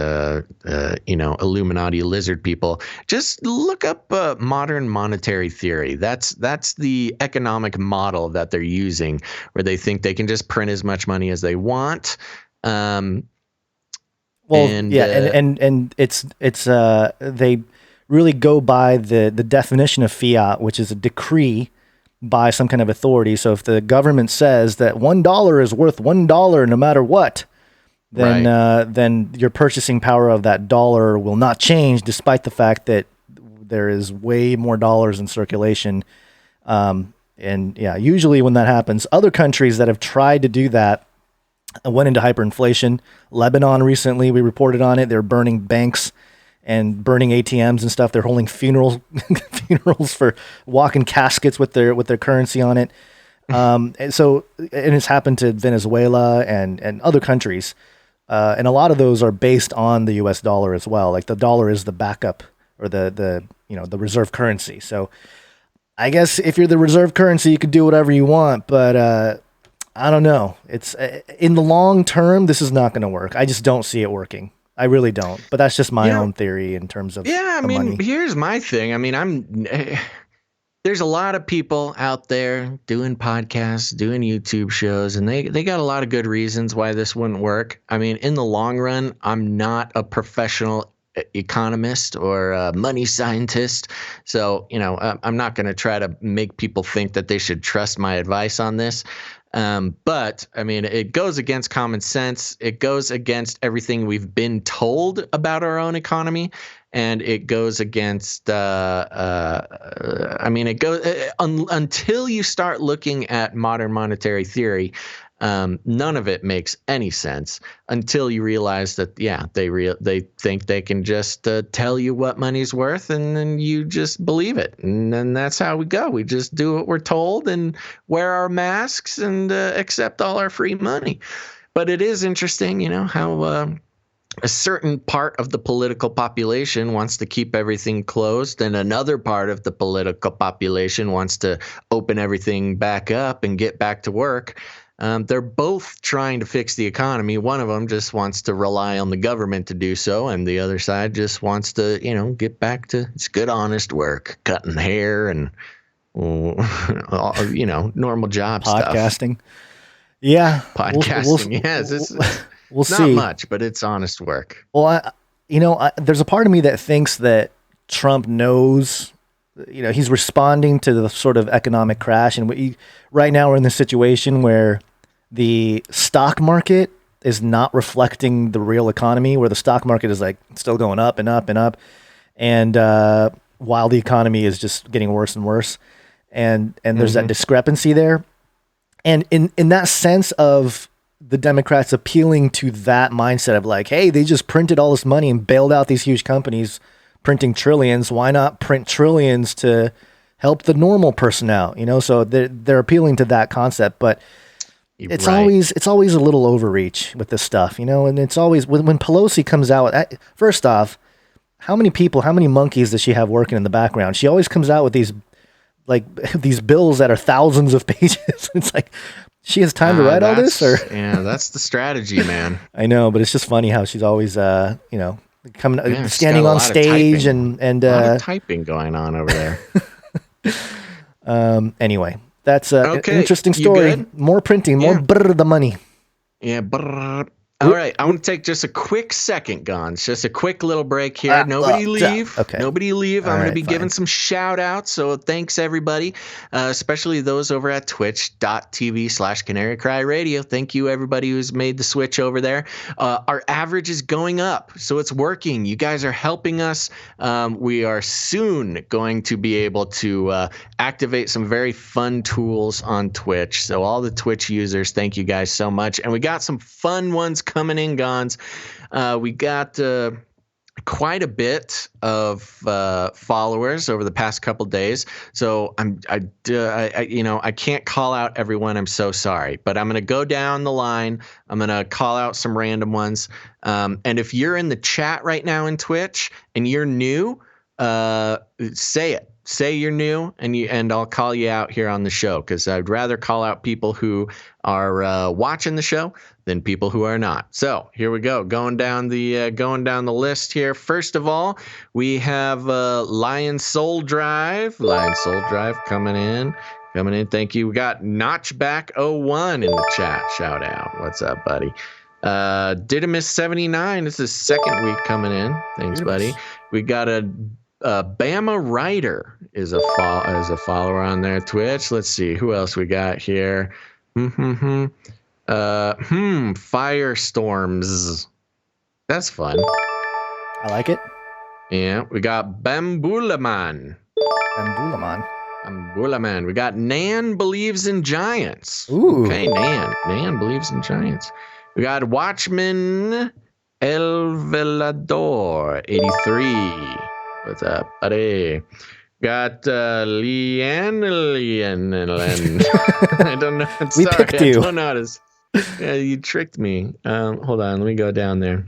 Illuminati lizard people, just look up modern monetary theory. That's the economic model that they're using, where they think they can just print as much money as they want. And it's they really go by the definition of fiat, which is a decree by some kind of authority. So if the government says that $1 is worth $1 no matter what, then your purchasing power of that dollar will not change, despite the fact that there is way more dollars in circulation. Usually when that happens, other countries that have tried to do that went into hyperinflation. Lebanon recently, we reported on it. They're burning banks and burning ATMs and stuff. They're holding funerals for walking caskets with their currency on it. And it's happened to Venezuela and other countries. And a lot of those are based on the US dollar as well. Like the dollar is the backup or the reserve currency. So I guess if you're the reserve currency, you could do whatever you want, but I don't know. It's in the long term, this is not going to work. I just don't see it working. I really don't. But that's just my own theory in terms of money. Here's my thing. I mean, there's a lot of people out there doing podcasts, doing YouTube shows, and they got a lot of good reasons why this wouldn't work. I mean, in the long run, I'm not a professional economist or a money scientist. So, I'm not going to try to make people think that they should trust my advice on this. But I mean, it goes against common sense. It goes against everything we've been told about our own economy. And it goes against, until you start looking at modern monetary theory, none of it makes any sense until you realize that, they think they can just tell you what money's worth, and then you just believe it. And then that's how we go. We just do what we're told and wear our masks and accept all our free money. But it is interesting, how a certain part of the political population wants to keep everything closed, and another part of the political population wants to open everything back up and get back to work. They're both trying to fix the economy. One of them just wants to rely on the government to do so, and the other side just wants to, get back to its good, honest work, cutting hair and, normal job Podcasting. stuff. Yeah. Podcasting, yes. We'll not see. Much, but it's honest work. Well, there's a part of me that thinks that Trump knows, he's responding to the sort of economic crash. And right now we're in this situation where the stock market is not reflecting the real economy, where the stock market is like still going up and up and up. And while the economy is just getting worse and worse. And there's that discrepancy there. And in that sense of the Democrats appealing to that mindset of like, hey, they just printed all this money and bailed out these huge companies printing trillions. Why not print trillions to help the normal person out? So they're appealing to that concept, but it's always a little overreach with this stuff, and it's always when Pelosi comes out. First off, how many monkeys does she have working in the background? She always comes out with these bills that are thousands of pages. It's like, She has time to write all this, or yeah, that's the strategy, man. I know, but it's just funny how she's always, coming, Yeah, she's standing got a on lot of stage typing. and A lot of typing going on over there. anyway, that's an Okay, interesting you story. good? More printing, more the money. Yeah. All right, I want to take just a quick second, Gons. Just a quick little break here. Nobody leave. Okay. Nobody leave. I'm going to right, be giving fine. some shout outs. So thanks, everybody, especially those over at twitch.tv/Canary Cry Radio. Thank you, everybody who's made the switch over there. Our average is going up, so it's working. You guys are helping us. We are soon going to be able to activate some very fun tools on Twitch. So all the Twitch users, thank you guys so much. And we got some fun ones coming in, Gons. We got quite a bit of followers over the past couple days. So I can't call out everyone. I'm so sorry, but I'm going to go down the line. I'm going to call out some random ones. And if you're in the chat right now in Twitch and you're new, say it. Say you're new, and I'll call you out here on the show, because I'd rather call out people who are watching the show than people who are not. So here we go, going down the list here. First of all, we have Lion Soul Drive. Lion Soul Drive coming in. Thank you. We got Notchback01 in the chat. Shout out. What's up, buddy? Didymus79. This is second week coming in. Thanks, buddy. We got a Bama Rider is a follower on their Twitch. Let's see who else we got here. Firestorms. That's fun. I like it. Yeah, we got Bambulaman. We got Nan Believes in Giants. Ooh. Okay, Nan Believes in Giants. We got Watchman El Velador 83. What's up, buddy? Got Leanne. I don't know. We picked you. I don't know how to. Yeah, you tricked me. Hold on. Let me go down there.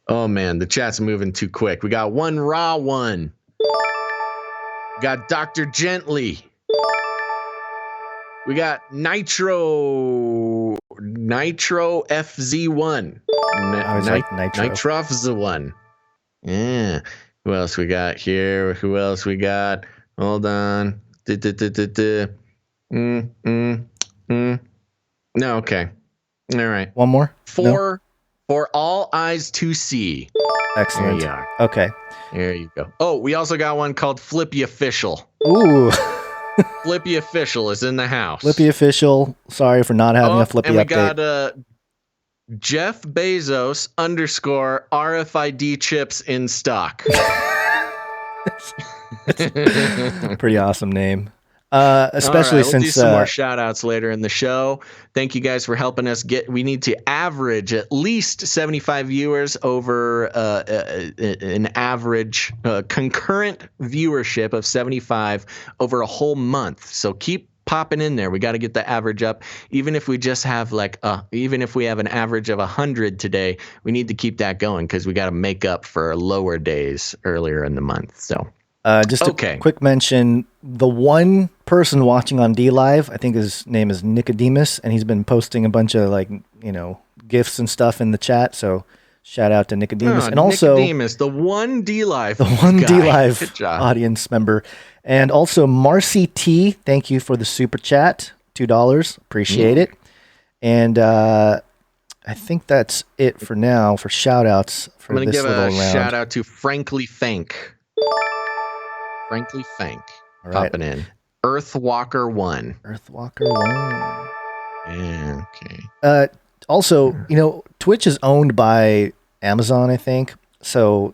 Oh, man. The chat's moving too quick. We got one raw one. We got Dr. Gently. We got Nitro FZ1. I was like Nitro. Nitro FZ1. Yeah. Who else we got here? Hold on. No, okay. All right. One more? For all eyes to see. Excellent. There you are. Okay. There you go. Oh, we also got one called Flippy Official. Ooh. Flippy Official is in the house. Flippy Official. Sorry for not having a Flippy and we update. got Jeff Bezos _ RFID chips in stock. Pretty awesome name. Especially we'll since do some more shout outs later in the show. Thank you guys for helping us we need to average at least 75 viewers over an average concurrent viewership of 75 over a whole month. So keep popping in there. We got to get the average up. Even if we just have even if we have an average of 100 today, we need to keep that going, because we got to make up for lower days earlier in the month. So just a quick mention, the one person watching on DLive, I think his name is Nicodemus, and he's been posting a bunch of GIFs and stuff in the chat. So shout out to Nicodemus. And also Nicodemus, the one DLive audience member. And also Marcy T, thank you for the super chat, $2. Appreciate it. And I think that's it for now for shout outs for this little round. I'm going to give a shout out to Frankly Fank. All right. Popping in. Earthwalker1. Yeah, okay. Also, Twitch is owned by Amazon, I think. So,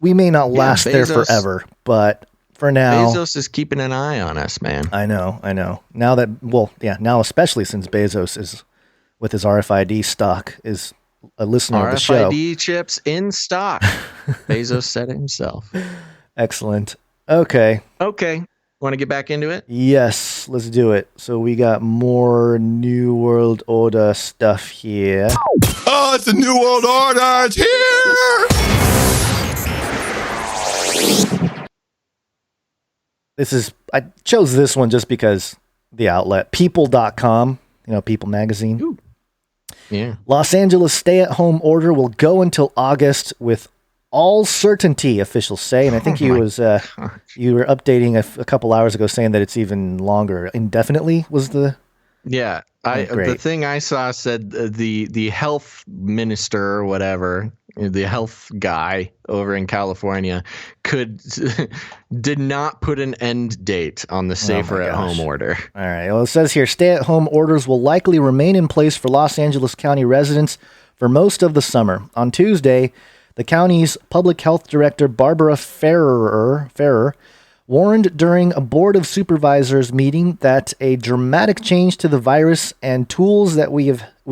we may not last there forever, but for now, Bezos is keeping an eye on us, man. I know. Now especially since Bezos is with his RFID stock is a listener of the show. RFID chips in stock. Bezos said it himself. Excellent. Okay. Want to get back into it? Yes, let's do it. So we got more New World Order stuff here. Oh, it's the New World Order. It's here. I chose this one just because the outlet. People.com, People magazine. Ooh. Yeah. Los Angeles stay-at-home order will go until August with all certainty, officials say. And I think you were updating a couple hours ago saying that it's even longer. Indefinitely was the... Yeah. The thing I saw said the health minister or whatever, the health guy over in California did not put an end date on the safer at home order. All right. Well, it says here, stay-at-home orders will likely remain in place for Los Angeles County residents for most of the summer. On Tuesday, the county's public health director, Barbara Ferrer, warned during a Board of Supervisors meeting that a dramatic change to the virus and tools that we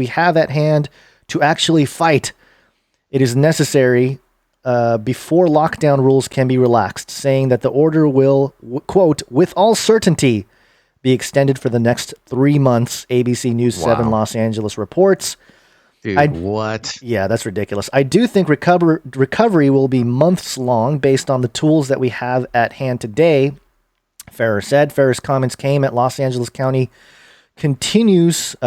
have at hand to actually fight it is necessary before lockdown rules can be relaxed, saying that the order will, quote, with all certainty, be extended for the next 3 months, ABC News 7 Los Angeles reports. Dude, what? Yeah, that's ridiculous. I do think recovery will be months long based on the tools that we have at hand today, Ferrer said. Ferrer's comments came as Los Angeles County continues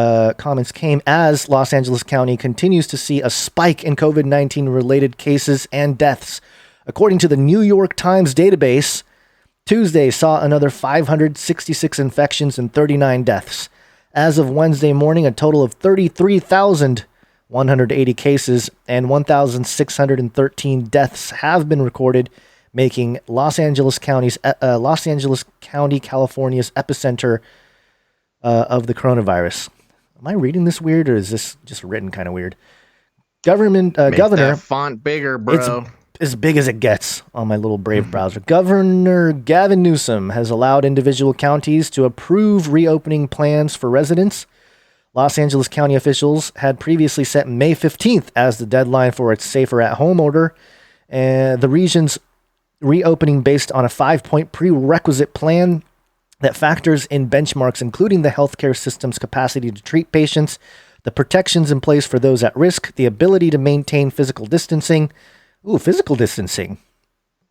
to see a spike in COVID-19 related cases and deaths. According to the New York Times database, Tuesday saw another 566 infections and 39 deaths. As of Wednesday morning, a total of 33,180 cases and 1,613 deaths have been recorded, making Los Angeles County, California's epicenter of the coronavirus. Am I reading this weird, or is this just written kind of weird? Governor, that font bigger, bro. It's as big as it gets on my little Brave browser. Governor Gavin Newsom has allowed individual counties to approve reopening plans for residents. Los Angeles County officials had previously set May 15th as the deadline for its safer at home order. The region's reopening based on a 5-point prerequisite plan that factors in benchmarks, including the healthcare system's capacity to treat patients, the protections in place for those at risk, the ability to maintain physical distancing. Ooh, physical distancing.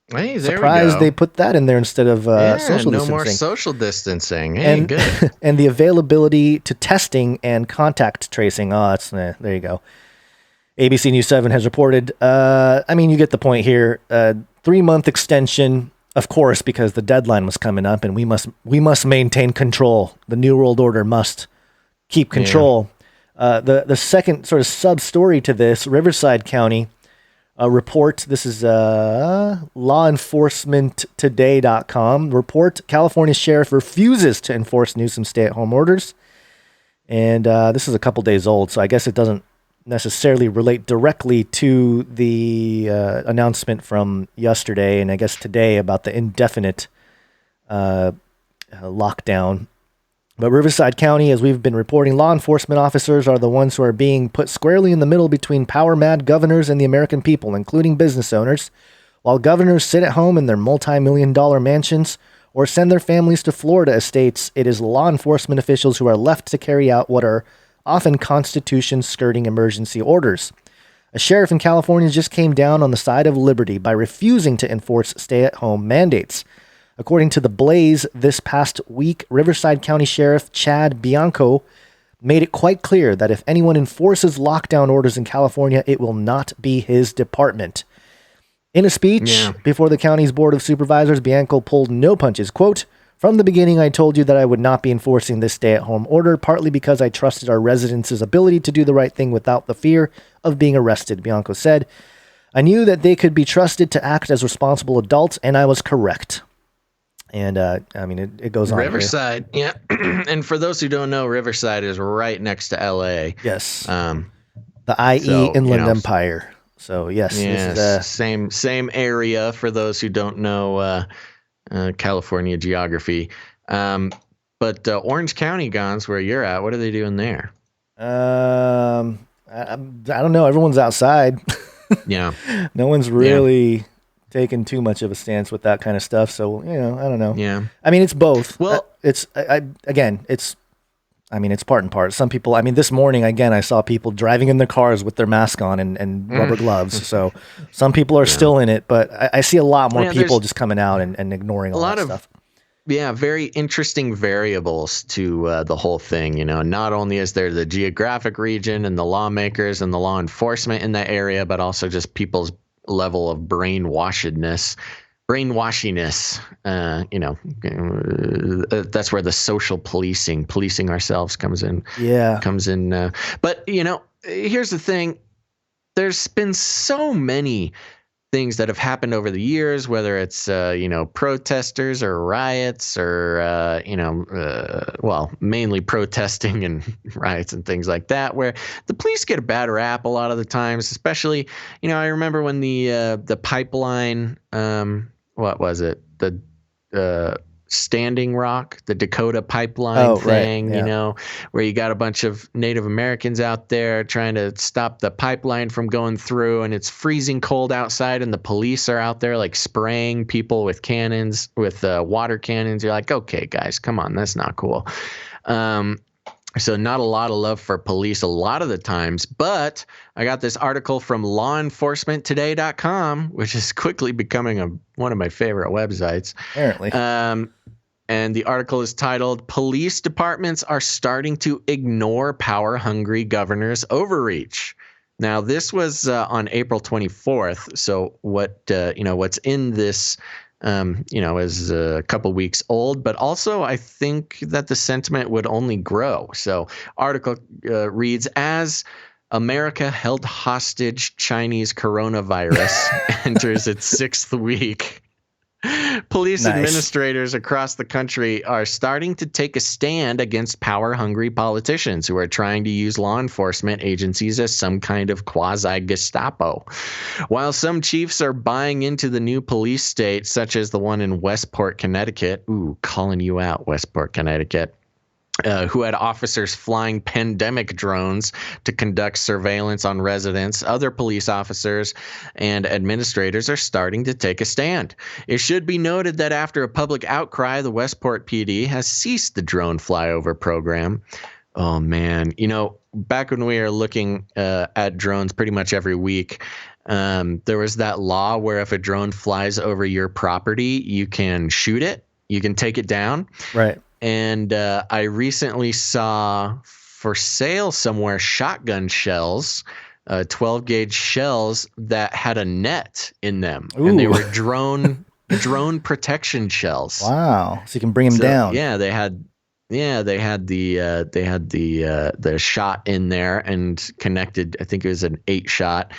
Hey, there Surprised we go. they put that in there instead of social distancing. No more social distancing. Hey, good. And the availability to testing and contact tracing. Oh, there you go. ABC News 7 has reported. You get the point here. 3-month extension, of course, because the deadline was coming up, and we must maintain control. The New World Order must keep control. Yeah. The second sort of sub story to this, Riverside County. A report, this is lawenforcementtoday.com. Report, California sheriff refuses to enforce Newsom's stay-at-home orders. And this is a couple days old, so I guess it doesn't necessarily relate directly to the announcement from yesterday and I guess today about the indefinite lockdown. But Riverside County, as we've been reporting, law enforcement officers are the ones who are being put squarely in the middle between power-mad governors and the American people, including business owners. While governors sit at home in their multi-million-dollar mansions or send their families to Florida estates, it is law enforcement officials who are left to carry out what are often Constitution-skirting emergency orders. A sheriff in California just came down on the side of liberty by refusing to enforce stay-at-home mandates. According to The Blaze, this past week, Riverside County Sheriff Chad Bianco made it quite clear that if anyone enforces lockdown orders in California, it will not be his department. In a speech before the county's Board of Supervisors, Bianco pulled no punches. Quote, "From the beginning, I told you that I would not be enforcing this stay-at-home order, partly because I trusted our residents' ability to do the right thing without the fear of being arrested," Bianco said. "I knew that they could be trusted to act as responsible adults, and I was correct." And, it goes on. Riverside, yeah. And for those who don't know, Riverside is right next to L.A. Yes. The IE Inland Empire. So, yes. Yes, this is, same area for those who don't know California geography. But Orange County, Gons, where you're at, what are they doing there? I don't know. Everyone's outside. Yeah. No one's really... taken too much of a stance with that kind of stuff, so I don't know. Yeah, I mean, it's both. Well, it's part and part. Some people, this morning again, I saw people driving in their cars with their mask on and rubber gloves. So some people are still in it, but I see a lot more people just coming out and ignoring a lot of stuff. very interesting variables to the whole thing. Not only is there the geographic region and the lawmakers and the law enforcement in that area, but also just people's level of brainwashiness. That's where the social policing ourselves comes in. Yeah. But here's the thing: there's been so many things that have happened over the years, whether it's protesters or riots or mainly protesting and riots and things like that, where the police get a bad rap a lot of the times. Especially, I remember when the pipeline, what was it, the Standing Rock, the Dakota pipeline thing, right. Yeah. Where you got a bunch of Native Americans out there trying to stop the pipeline from going through, and it's freezing cold outside, and the police are out there like spraying people with cannons, with water cannons. You're like, okay, guys, come on, that's not cool. So not a lot of love for police a lot of the times, but I got this article from lawenforcementtoday.com, which is quickly becoming one of my favorite websites. Apparently. And the article is titled, "Police Departments Are Starting to Ignore Power-Hungry Governors' Overreach." Now, this was on April 24th. So what's in this is a couple weeks old, but also I think that the sentiment would only grow. So article reads, as America held hostage Chinese coronavirus enters its sixth week, police administrators across the country are starting to take a stand against power-hungry politicians who are trying to use law enforcement agencies as some kind of quasi-Gestapo. While some chiefs are buying into the new police state, such as the one in Westport, Connecticut, calling you out, Westport, Connecticut, who had officers flying pandemic drones to conduct surveillance on residents, other police officers and administrators are starting to take a stand. It should be noted that after a public outcry, the Westport PD has ceased the drone flyover program. Oh, man. Back when we were looking at drones pretty much every week, there was that law where if a drone flies over your property, you can shoot it. You can take it down. Right. And I recently saw for sale somewhere shotgun shells, 12-gauge shells that had a net in them. Ooh. And they were drone protection shells. Wow! So you can bring them down. Yeah, they had the shot in there and connected. I think it was an 8-shot.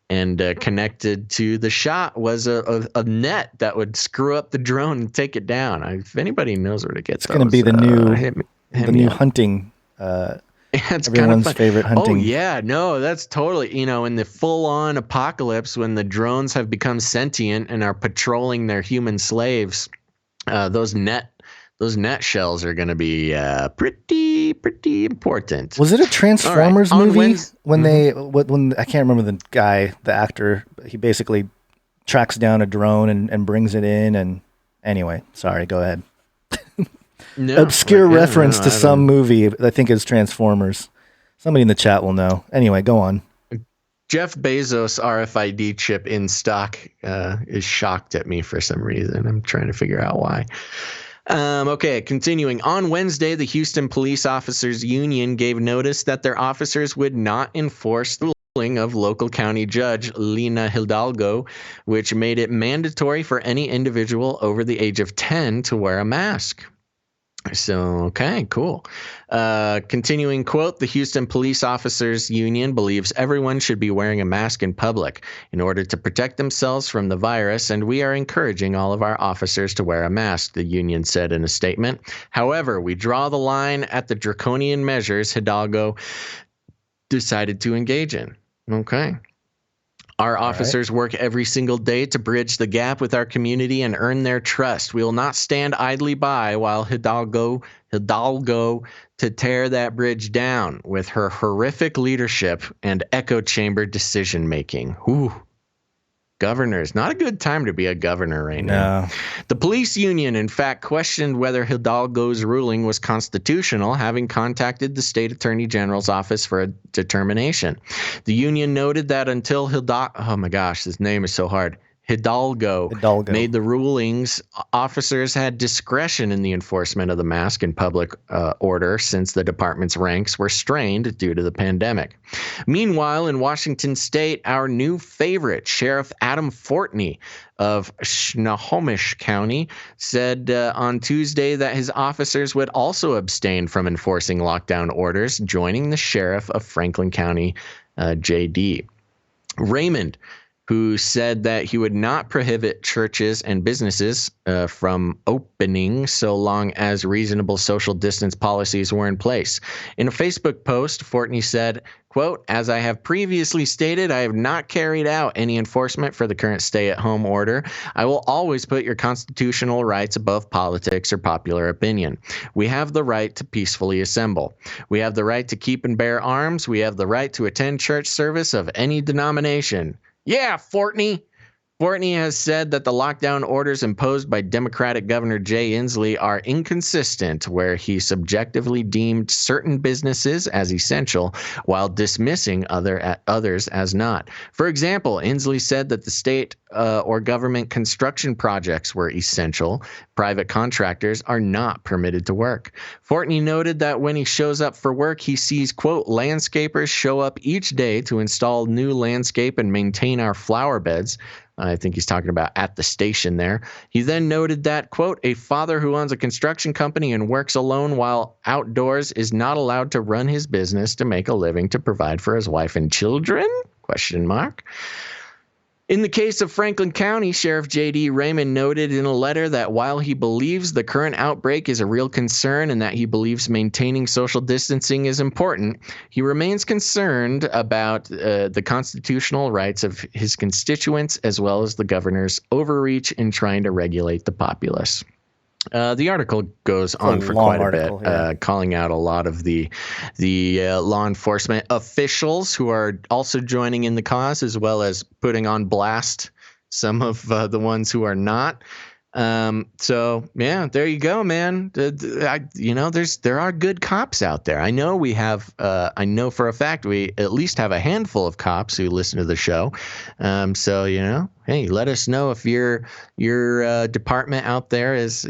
And connected to the shot was a net that would screw up the drone and take it down. If anybody knows where to get those, it's going to be the new hunting. It's everyone's kind of favorite hunting. Oh yeah, no, that's totally. In the full-on apocalypse, when the drones have become sentient and are patrolling their human slaves, those net shells are going to be pretty important. Was it a Transformers movie when I can't remember the guy, the actor, he basically tracks down a drone and brings it in, and anyway, sorry, go ahead. Obscure reference to some movie, I think it's Transformers. Somebody in the chat will know. Anyway, go on. Jeff Bezos' RFID chip in stock is shocked at me for some reason. I'm trying to figure out why. Okay, continuing. On Wednesday, the Houston Police Officers Union gave notice that their officers would not enforce the ruling of local county judge Lina Hidalgo, which made it mandatory for any individual over the age of 10 to wear a mask. So, okay, cool. Continuing quote, the Houston Police Officers Union believes everyone should be wearing a mask in public in order to protect themselves from the virus, and we are encouraging all of our officers to wear a mask, the union said in a statement. However, we draw the line at the draconian measures Hidalgo decided to engage in. Okay. Our officers work every single day to bridge the gap with our community and earn their trust. We will not stand idly by while Hidalgo to tear that bridge down with her horrific leadership and echo chamber decision making. Ooh. Governors, not a good time to be a governor right now. The police union, in fact, questioned whether Hidalgo's ruling was constitutional, having contacted the state attorney general's office for a determination. The union noted that until oh my gosh, this name is so hard. Hidalgo Hidalgo. made the rulings. Officers had discretion in the enforcement of the mask and public order since the department's ranks were strained due to the pandemic. Meanwhile, in Washington state, our new favorite, Sheriff Adam Fortney of Snohomish County, said on Tuesday that his officers would also abstain from enforcing lockdown orders, joining the sheriff of Franklin County, J.D. Raymond, who said that he would not prohibit churches and businesses from opening so long as reasonable social distance policies were in place. In a Facebook post, Fortney said, quote, "As I have previously stated, I have not carried out any enforcement for the current stay-at-home order. I will always put your constitutional rights above politics or popular opinion. We have the right to peacefully assemble. We have the right to keep and bear arms. We have the right to attend church service of any denomination." Yeah, Fortney. Fortney has said that the lockdown orders imposed by Democratic Governor Jay Inslee are inconsistent, where he subjectively deemed certain businesses as essential while dismissing others as not. For example, Inslee said that the state or government construction projects were essential. Private contractors are not permitted to work. Fortney noted that when he shows up for work, he sees, quote, "landscapers show up each day to install new landscape and maintain our flower beds." I think he's talking about at the station there. He then noted that, quote, "a father who owns a construction company and works alone while outdoors is not allowed to run his business to make a living to provide for his wife and children?" Question mark. In the case of Franklin County, Sheriff J.D. Raymond noted in a letter that while he believes the current outbreak is a real concern and that he believes maintaining social distancing is important, he remains concerned about the constitutional rights of his constituents as well as the governor's overreach in trying to regulate the populace. The article goes on for quite a bit, calling out a lot of the law enforcement officials who are also joining in the cause, as well as putting on blast some of the ones who are not. So yeah, there you go, man. There are good cops out there. I know we have. I know for a fact we at least have a handful of cops who listen to the show. So hey, let us know if your department out there is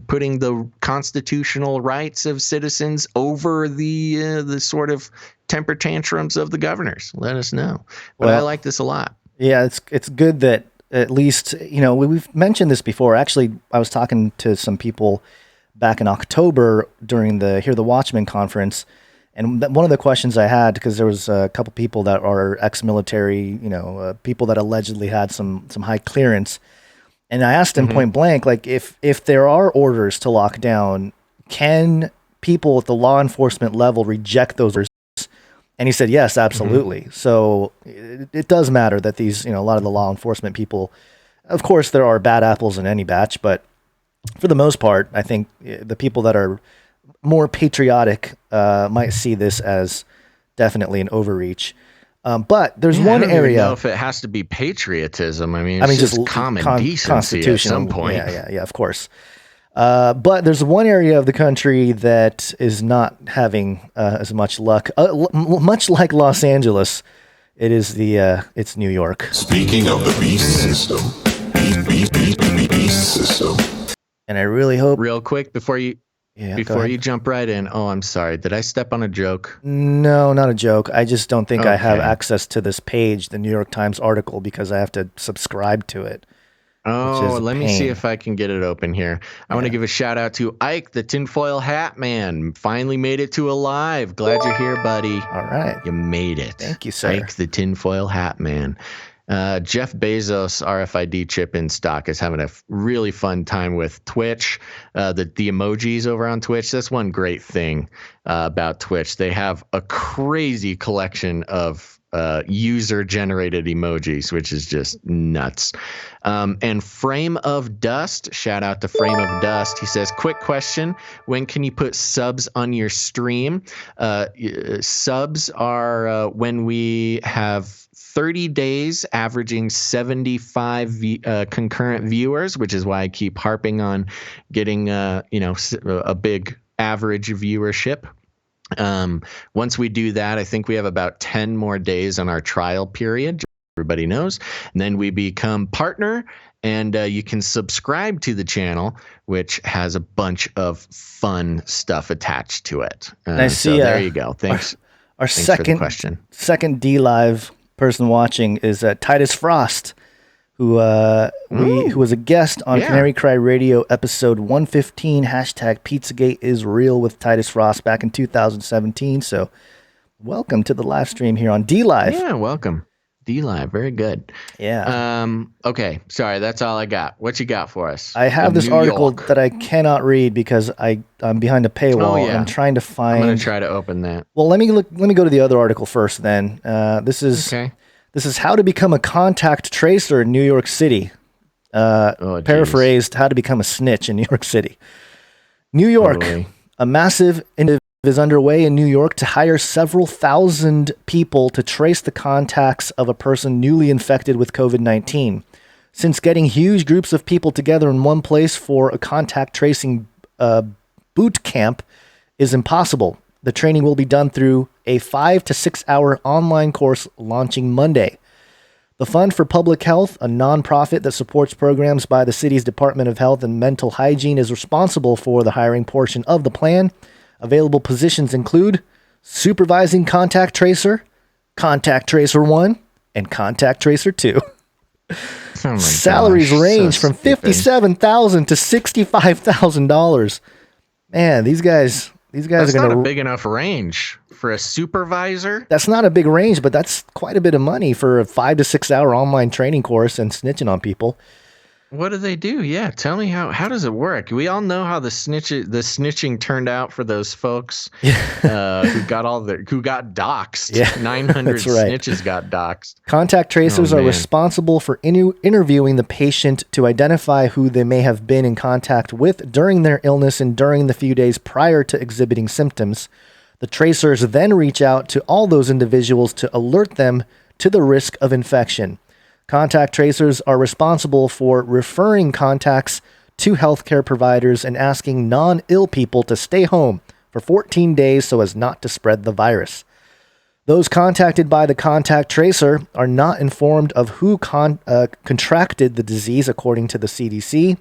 putting the constitutional rights of citizens over the sort of temper tantrums of the governors. Let us know. But I like this a lot. Yeah, it's good that at least, we've mentioned this before. Actually, I was talking to some people back in October during the Hear the Watchmen conference. And one of the questions I had, because there was a couple people that are ex-military, people that allegedly had some high clearance. And I asked them point blank, like, if there are orders to lock down, can people at the law enforcement level reject those orders? And he said, yes, absolutely. So it does matter that these, a lot of the law enforcement people, of course, there are bad apples in any batch, but for the most part, I think the people that are more patriotic might see this as definitely an overreach. But there's one area. I don't even know if it has to be patriotism. I mean, just common decency at some point. Yeah, of course. But there's one area of the country that is not having as much luck. Much like Los Angeles, it's New York. Speaking of the beast system, beast system. And I really hope. Real quick before you jump right in. Oh, I'm sorry. Did I step on a joke? No, not a joke. I just don't think I have access to this page, the New York Times article, because I have to subscribe to it. Oh, let me see if I can get it open here. I want to give a shout out to Ike, the tinfoil hat man. Finally made it to Alive. Glad you're here, buddy. All right. You made it. Thank you, sir. Ike, the tinfoil hat man. Jeff Bezos RFID chip in stock is having a really fun time with Twitch. The emojis over on Twitch. That's one great thing about Twitch. They have a crazy collection of user-generated emojis, which is just nuts. And Frame of Dust, shout out to Frame of Dust. He says, quick question, when can you put subs on your stream? Subs are when we have 30 days averaging 75 concurrent viewers, which is why I keep harping on getting a big average viewership. Once we do that, I think we have about 10 more days on our trial period. everybody knows. And then we become partner, and you can subscribe to the channel, which has a bunch of fun stuff attached to it. I see, so there you go. Thanks. Our Thanks for the question. second D Live person watching is Titus Frost, who was a guest on Canary Cry Radio episode 115, hashtag Pizzagate is real with Titus Frost back in 2017. So welcome to the live stream here on D Live. Yeah, welcome. D Live, very good. Yeah. Okay, sorry, that's all I got. What you got for us? I have this article that I cannot read because I'm behind a paywall. Oh, yeah. I'm trying to find. I'm gonna try to open that. Well, let me go to the other article first. Then this is how to become a contact tracer in New York City. Paraphrased, how to become a snitch in New York City. New York, a massive initiative is underway in New York to hire several thousand people to trace the contacts of a person newly infected with COVID-19. Since getting huge groups of people together in one place for a contact tracing boot camp is impossible, the training will be done through a 5 to 6 hour online course launching Monday. The Fund for Public Health, a nonprofit that supports programs by the city's Department of Health and Mental Hygiene, is responsible for the hiring portion of the plan. Available positions include Supervising Contact Tracer, Contact Tracer 1, and Contact Tracer 2. Salaries range from $57,000 to $65,000. Man, these guys That's are going to... not a big enough range for a supervisor. That's not a big range, but that's quite a bit of money for a 5 to 6 hour online training course and snitching on people. What do they do? Yeah, tell me how does it work? We all know how the snitching turned out for those folks who got doxxed. Yeah, 900 that's right. snitches got doxxed. Contact tracers are responsible for interviewing the patient to identify who they may have been in contact with during their illness and during the few days prior to exhibiting symptoms. The tracers then reach out to all those individuals to alert them to the risk of infection. Contact tracers are responsible for referring contacts to healthcare providers and asking non-ill people to stay home for 14 days so as not to spread the virus. Those contacted by the contact tracer are not informed of who contracted the disease, according to the CDC.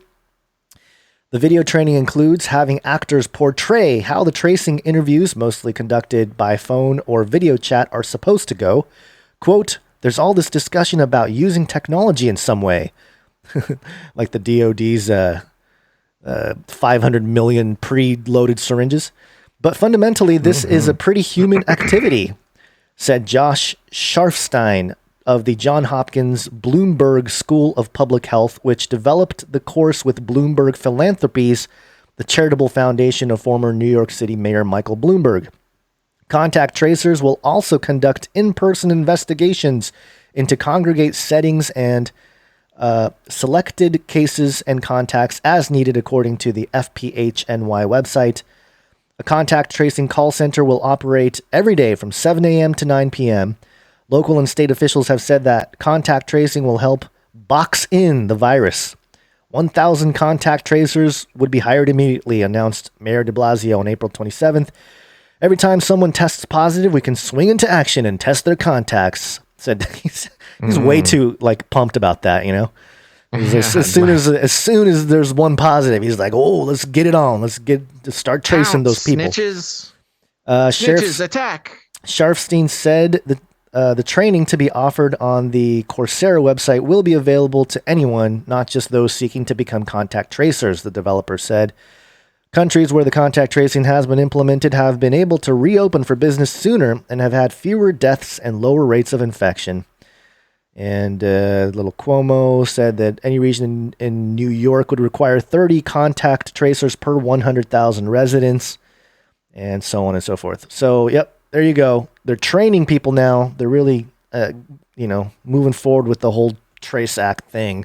The video training includes having actors portray how the tracing interviews, mostly conducted by phone or video chat, are supposed to go. Quote, "There's all this discussion about using technology in some way," like the DOD's 500 million pre-loaded syringes. "But fundamentally, this is a pretty human activity," said Josh Scharfstein of the Johns Hopkins Bloomberg School of Public Health, which developed the course with Bloomberg Philanthropies, the charitable foundation of former New York City Mayor Michael Bloomberg. Contact tracers will also conduct in-person investigations into congregate settings and selected cases and contacts as needed, according to the FPHNY website. A contact tracing call center will operate every day from 7 a.m. to 9 p.m. Local and state officials have said that contact tracing will help box in the virus. 1,000 contact tracers would be hired immediately, announced Mayor de Blasio on April 27th. "Every time someone tests positive, we can swing into action and test their contacts," said he's way too pumped about that, you know. As soon as there's one positive, he's like, "Oh, let's get it on. Let's start tracing those people." Snitches. Snitches attack. Scharfstein said that the training to be offered on the Coursera website will be available to anyone, not just those seeking to become contact tracers, the developer said. Countries where the contact tracing has been implemented have been able to reopen for business sooner and have had fewer deaths and lower rates of infection. And little Cuomo said that any region in New York would require 30 contact tracers per 100,000 residents, and so on and so forth. So, yep, there you go. They're training people now. They're really, moving forward with the whole Trace Act thing.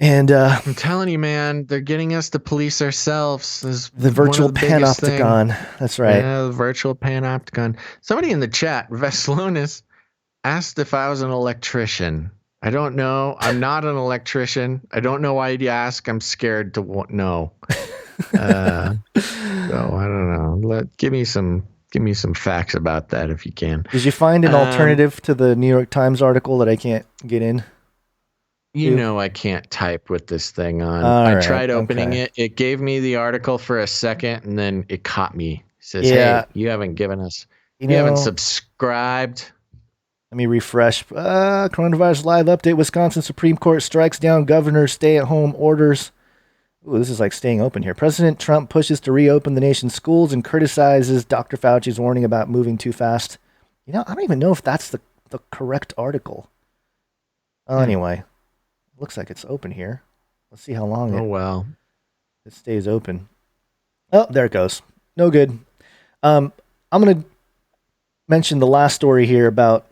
And I'm telling you, man, they're getting us to police ourselves. The virtual panopticon. That's right. Yeah, the virtual panopticon. Somebody in the chat, Veslonis, asked if I was an electrician. I don't know. I'm not an electrician. I don't know why you ask. I'm scared to know. So I don't know. Give me some Give me some facts about that if you can. Did you find an alternative to the New York Times article that I can't get in? You know I can't type with this thing on. All I right, tried opening okay. it. It gave me the article for a second, and then it caught me. It says, Yeah. hey, you haven't given us... You haven't know, subscribed. let me refresh. Coronavirus live update. Wisconsin Supreme Court strikes down governor's stay-at-home orders. Ooh, this is like staying open here. President Trump pushes to reopen the nation's schools and criticizes Dr. Fauci's warning about moving too fast. You know, I don't even know if that's the correct article. Anyway, looks like it's open here. Let's see how long it stays open. Oh, there it goes. No good. I'm going to mention the last story here about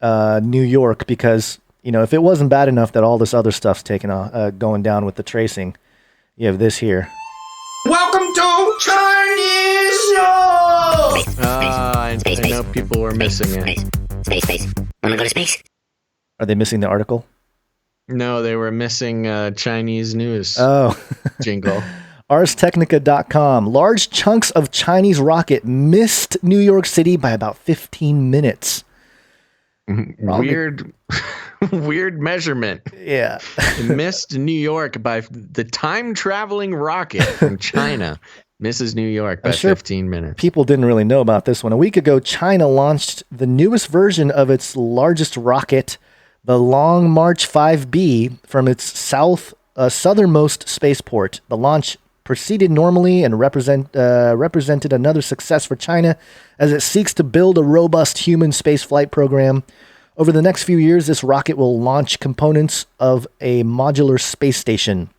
New York because, you know, if it wasn't bad enough that all this other stuff's going down with the tracing, you have this here. Welcome to Chinese News! I know people were missing it. Space. Wanna go to space? Are they missing the article? No, they were missing Chinese news jingle. ArsTechnica.com. Large chunks of Chinese rocket missed New York City by about 15 minutes. Weird measurement. Yeah. It missed New York by the time-traveling rocket from China. Misses New York by 15 minutes. People didn't really know about this one. A week ago, China launched the newest version of its largest rocket, the Long March 5B, from its southernmost spaceport. The launch proceeded normally and represented another success for China as it seeks to build a robust human spaceflight program. Over the next few years, this rocket will launch components of a modular space station.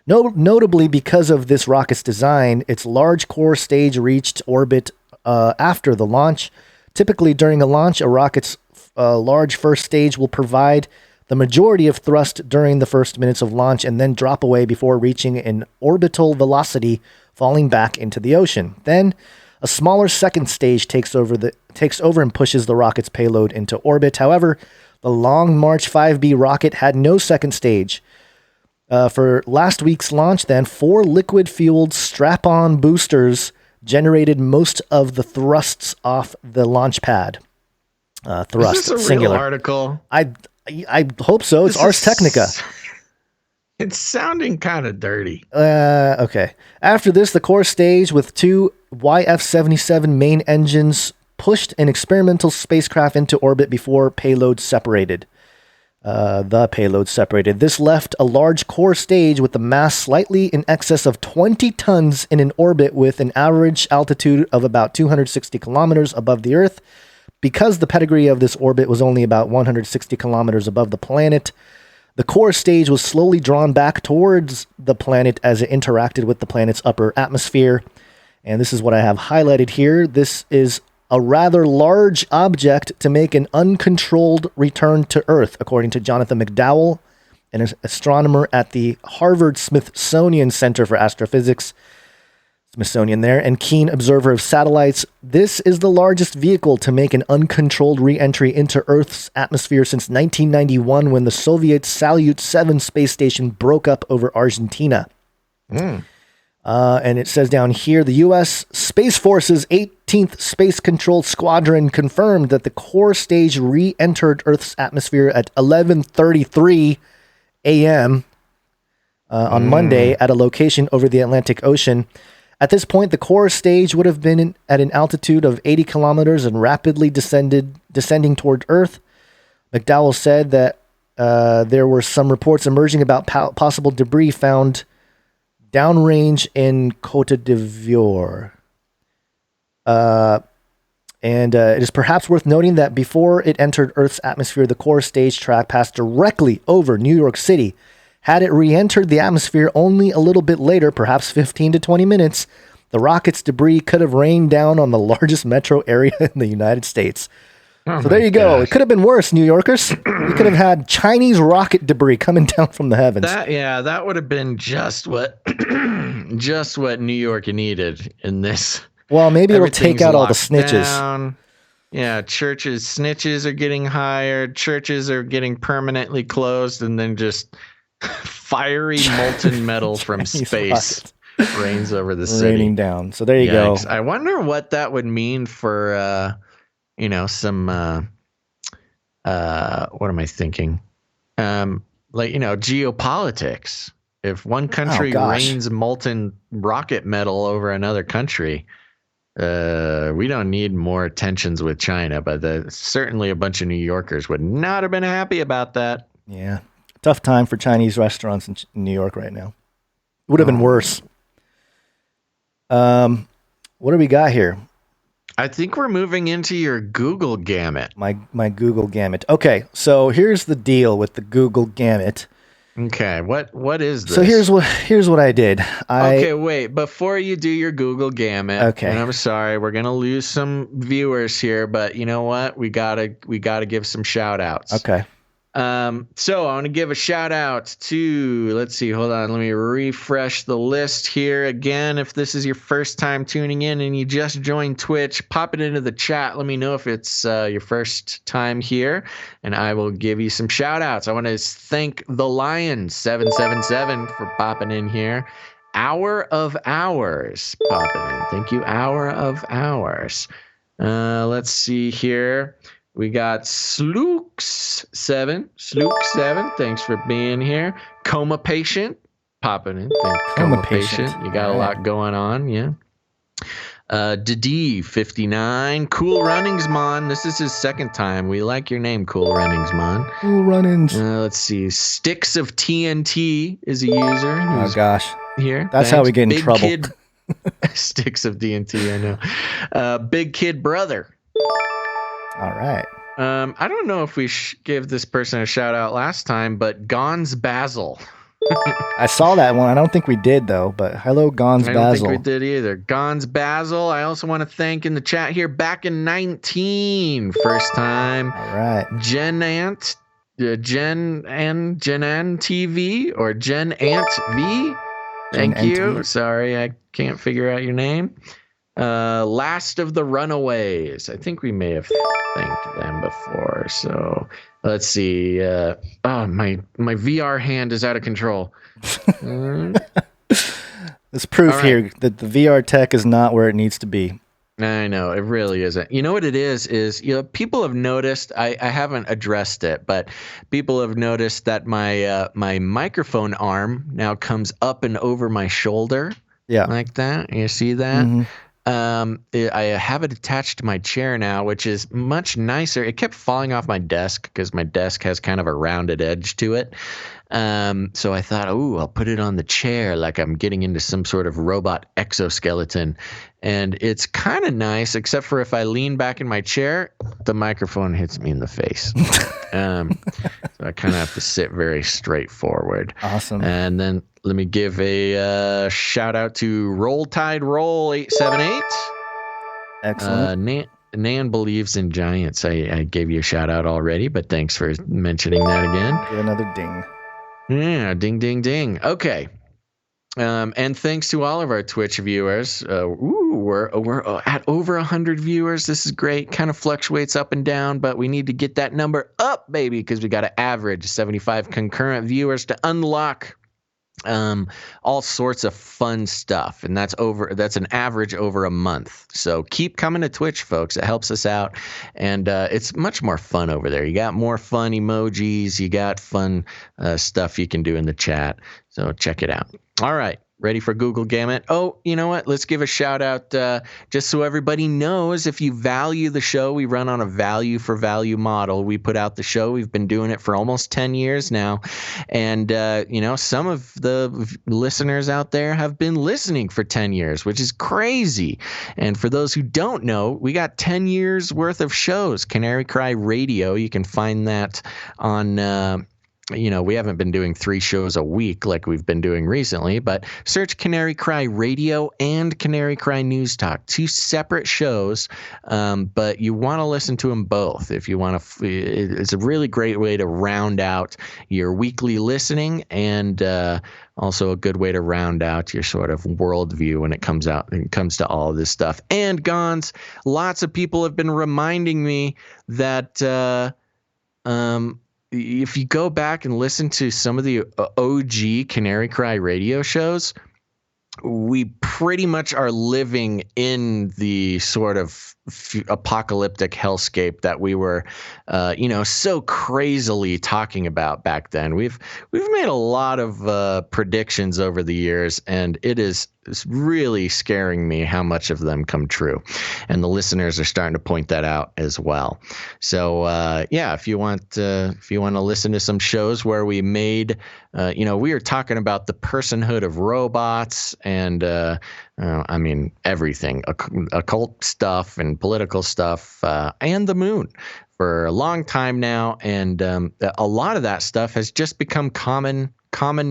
Notably, because of this rocket's design, its large core stage reached orbit after the launch. Typically, during a launch, a rocket's large first stage will provide the majority of thrust during the first minutes of launch and then drop away before reaching an orbital velocity, falling back into the ocean. Then, a smaller second stage takes over and pushes the rocket's payload into orbit. However, the Long March 5B rocket had no second stage. For last week's launch, then, 4 liquid-fueled strap-on boosters generated most of the thrusts off the launch pad. Thrust, Is this a singular. real article? I hope so. It's Ars Technica. It's sounding kind of dirty. Okay. After this, the core stage with 2 YF-77 main engines pushed an experimental spacecraft into orbit before payload separated. The payload separated. This left a large core stage with a mass slightly in excess of 20 tons in an orbit with an average altitude of about 260 kilometers above the Earth. Because the pedigree of this orbit was only about 160 kilometers above the planet, the core stage was slowly drawn back towards the planet as it interacted with the planet's upper atmosphere. And this is what I have highlighted here. This is a rather large object to make an uncontrolled return to Earth, according to Jonathan McDowell, an astronomer at the Harvard-Smithsonian Center for Astrophysics, Smithsonian there, and keen observer of satellites. This is the largest vehicle to make an uncontrolled re-entry into Earth's atmosphere since 1991, when the Soviet Salyut 7 space station broke up over Argentina. And it says down here, the U.S. Space Force's 18th Space Control Squadron confirmed that the core stage re-entered Earth's atmosphere at 11:33 a.m. On Monday at a location over the Atlantic Ocean. At this point, the core stage would have been at an altitude of 80 kilometers and rapidly descending toward Earth. McDowell said that there were some reports emerging about possible debris found downrange in Côte d'Ivoire. And it is perhaps worth noting that before it entered Earth's atmosphere, the core stage track passed directly over New York City. Had it re-entered the atmosphere only a little bit later, perhaps 15 to 20 minutes, the rocket's debris could have rained down on the largest metro area in the United States. So there you go. It could have been worse, New Yorkers. You could have had Chinese rocket debris coming down from the heavens. That would have been just what New York needed in this. Well, maybe it'll take out all the snitches. Down. Yeah, churches, snitches are getting hired. Churches are getting permanently closed, and then just fiery molten metal from space Rains over the Raining city. down. So there you Yikes. go. I wonder what that would mean for, some, what am I thinking? Geopolitics. If one country rains molten rocket metal over another country, we don't need more tensions with China, but certainly a bunch of New Yorkers would not have been happy about that. Yeah. Tough time for Chinese restaurants in New York right now. Would have been worse. What do we got here? I think we're moving into your Google gamut. My Google gamut. Okay, so here's the deal with the Google gamut. Okay, what is this? So here's what I did. Okay, wait. Before you do your Google gamut, okay. And I'm sorry, we're gonna lose some viewers here, but you know what? We gotta give some shout outs. Okay. So I want to give a shout out to, let's see, hold on, let me refresh the list here again. If this is your first time tuning in and you just joined Twitch, pop it into the chat. Let me know if it's your first time here, and I will give you some shout outs. I want to thank the Lion777 for popping in here. Hour of Hours popping in. Thank you, Hour of Hours. Let's see here. We got Slooks7. Thanks for being here. Coma Patient popping in. Coma Patient. You got a lot going on, yeah. Didi59. Cool Runnings Mon. This is his second time. We like your name, Cool Runnings Mon. Cool Runnings. Let's see. Sticks of TNT is a user. Oh gosh. Here. That's how we get in Big trouble. Kid. Sticks of TNT, I know. Big Kid Brother. All right. I don't know if we gave this person a shout out last time, but Gons Basil. I saw that one. I don't think we did though, but hello, Gons Basil. I don't think we did either. Gons Basil. I also want to thank in the chat here back in 19, first time. All right. Jen Ant TV or Jen Ant V. Thank you. Sorry, I can't figure out your name. Last of the Runaways. I think we may have thanked them before. So let's see. My VR hand is out of control. There's proof here that the VR tech is not where it needs to be. I know, it really isn't. You know what it is people have noticed, I haven't addressed it, but people have noticed that my microphone arm now comes up and over my shoulder. Yeah. Like that. You see that? Mm-hmm. I have it attached to my chair now, which is much nicer. It kept falling off my desk because my desk has kind of a rounded edge to it. So I thought, I'll put it on the chair like I'm getting into some sort of robot exoskeleton. And it's kind of nice, except for if I lean back in my chair, the microphone hits me in the face. So I kind of have to sit very straightforward. Awesome. And then let me give a shout out to Roll Tide Roll 878. Excellent. Nan believes in giants. I gave you a shout out already, but thanks for mentioning that again. Give another ding. Yeah, ding, ding, ding. Okay. And thanks to all of our Twitch viewers. We're at over 100 viewers. This is great. Kind of fluctuates up and down, but we need to get that number up, baby, because we got to average 75 concurrent viewers to unlock all sorts of fun stuff, and that's an average over a month. So keep coming to Twitch, folks. It helps us out, and it's much more fun over there. You got more fun emojis, you got fun stuff you can do in the chat, so check it out. All right, ready for Google Gamut? Oh, you know what? Let's give a shout out just so everybody knows. If you value the show, we run on a value for value model. We put out the show. We've been doing it for almost 10 years now. And, some of the listeners out there have been listening for 10 years, which is crazy. And for those who don't know, we got 10 years worth of shows. Canary Cry Radio. You can find that on we haven't been doing 3 shows a week like we've been doing recently, but search Canary Cry Radio and Canary Cry News Talk, 2 separate shows, but you want to listen to them both if you want to. It's a really great way to round out your weekly listening, and also a good way to round out your sort of worldview when it comes to all of this stuff. And Gons, lots of people have been reminding me that if you go back and listen to some of the OG Canary Cry radio shows, we pretty much are living in the sort of apocalyptic hellscape that we were, so crazily talking about back then. We've made a lot of predictions over the years, and it's really scaring me how much of them come true, and the listeners are starting to point that out as well. So if you want to listen to some shows where we made, we were talking about the personhood of robots and everything, occult stuff and political stuff, and the moon for a long time now. And a lot of that stuff has just become common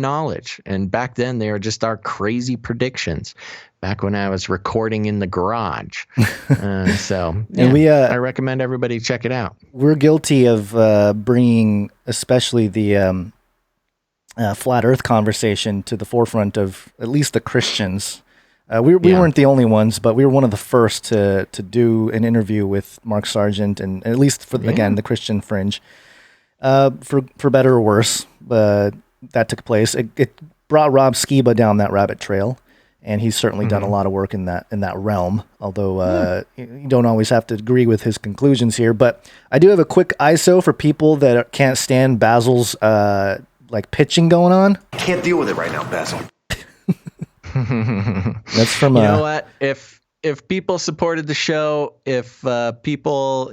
knowledge. And back then they were just our crazy predictions back when I was recording in the garage. I recommend everybody check it out. We're guilty of bringing especially the flat earth conversation to the forefront of at least the Christians. We weren't the only ones, but we were one of the first to do an interview with Mark Sargent, and at least for again the Christian fringe, for better or worse. That took place. It brought Rob Skiba down that rabbit trail, and he's certainly done a lot of work in that realm. Although you don't always have to agree with his conclusions here, but I do have a quick ISO for people that can't stand Basil's pitching going on. Can't deal with it right now, Basil. That's from you know what, if people supported the show, if people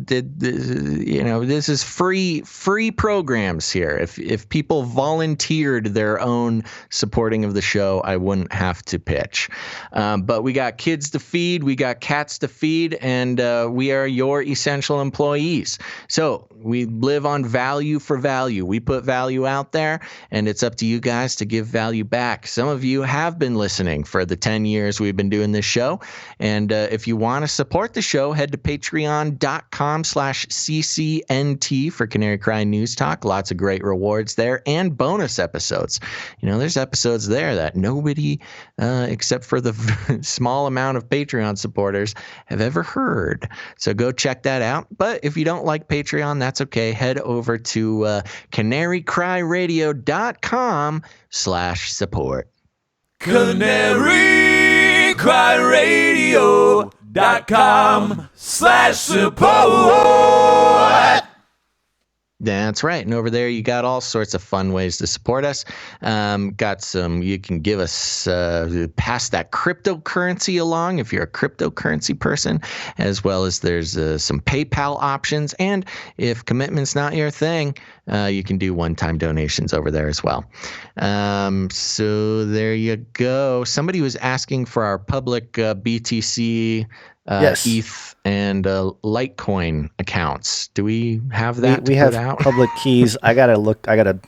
did this is free programs here. If people volunteered their own supporting of the show, I wouldn't have to pitch. But we got kids to feed, we got cats to feed, and we are your essential employees. So we live on value for value. We put value out there, and it's up to you guys to give value back. Some of you have been listening for the 10 years we've been doing this show. And if you want to support the show, head to patreon.com/CCNT for Canary Cry News Talk. Lots of great rewards there and bonus episodes. There's episodes there that nobody, except for the small amount of Patreon supporters, have ever heard. So go check that out. But if you don't like Patreon, that's okay. Head over to canarycryradio.com/support. canarycryradio.com/support. That's right. And over there, you got all sorts of fun ways to support us. Got some, you can give us, pass that cryptocurrency along if you're a cryptocurrency person, as well as there's some PayPal options. And if commitment's not your thing, you can do one-time donations over there as well. So there you go. Somebody was asking for our public BTC, yes. ETH, and Litecoin accounts. Do we have that? We have public keys. I gotta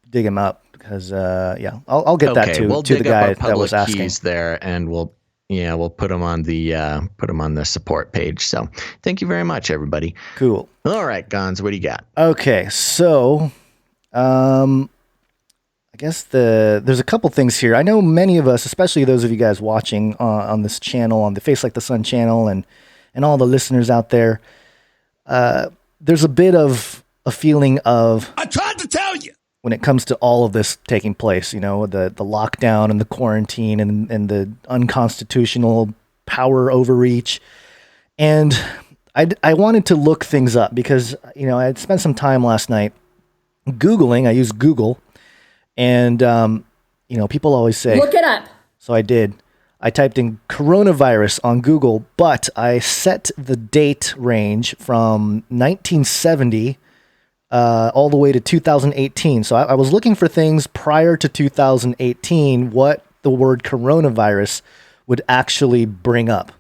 dig them up because I'll get that to the guy that was asking. Keys there, and we'll put them on the support page. So thank you very much, everybody. Cool. All right, Gons, what do you got? Okay, so I guess there's a couple things here. I know many of us, especially those of you guys watching on this channel, on the Face Like the Sun channel, and all the listeners out there, there's a bit of a feeling of, I tried to tell you, when it comes to all of this taking place, the lockdown and the quarantine and the unconstitutional power overreach. And I wanted to look things up because, I had spent some time last night Googling. I used Google. And, people always say, look it up. So I did. I typed in coronavirus on Google, but I set the date range from 1970 all the way to 2018. So I was looking for things prior to 2018, what the word coronavirus would actually bring up.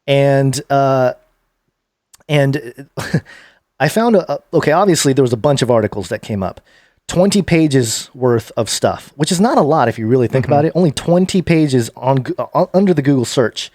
And I found, obviously there was a bunch of articles that came up. 20 pages worth of stuff, which is not a lot if you really think about it. Only 20 pages under the Google search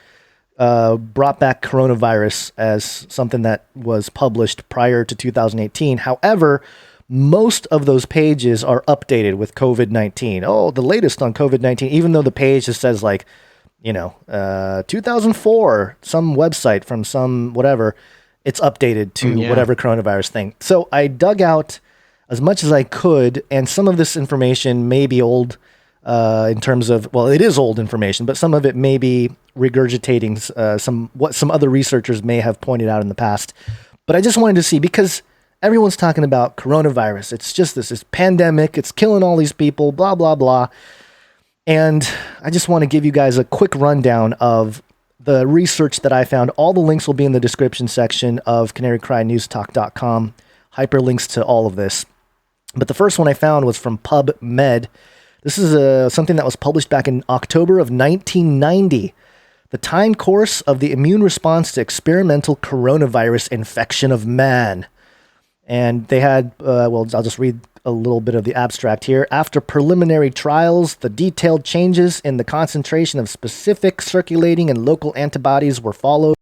brought back coronavirus as something that was published prior to 2018. However, most of those pages are updated with COVID-19. Oh, the latest on COVID-19, even though the page just says 2004, some website from some whatever, it's updated to whatever coronavirus thing. So I dug out as much as I could, and some of this information may be old, in terms of, well, it is old information, but some of it may be regurgitating what some other researchers may have pointed out in the past. But I just wanted to see, because everyone's talking about coronavirus. It's just this pandemic. It's killing all these people, blah, blah, blah. And I just want to give you guys a quick rundown of the research that I found. All the links will be in the description section of canarycrynewstalk.com. Hyperlinks to all of this. But the first one I found was from PubMed. This is something that was published back in October of 1990. The time course of the immune response to experimental coronavirus infection of man. And they had, I'll just read a little bit of the abstract here. After preliminary trials, the detailed changes in the concentration of specific circulating and local antibodies were followed.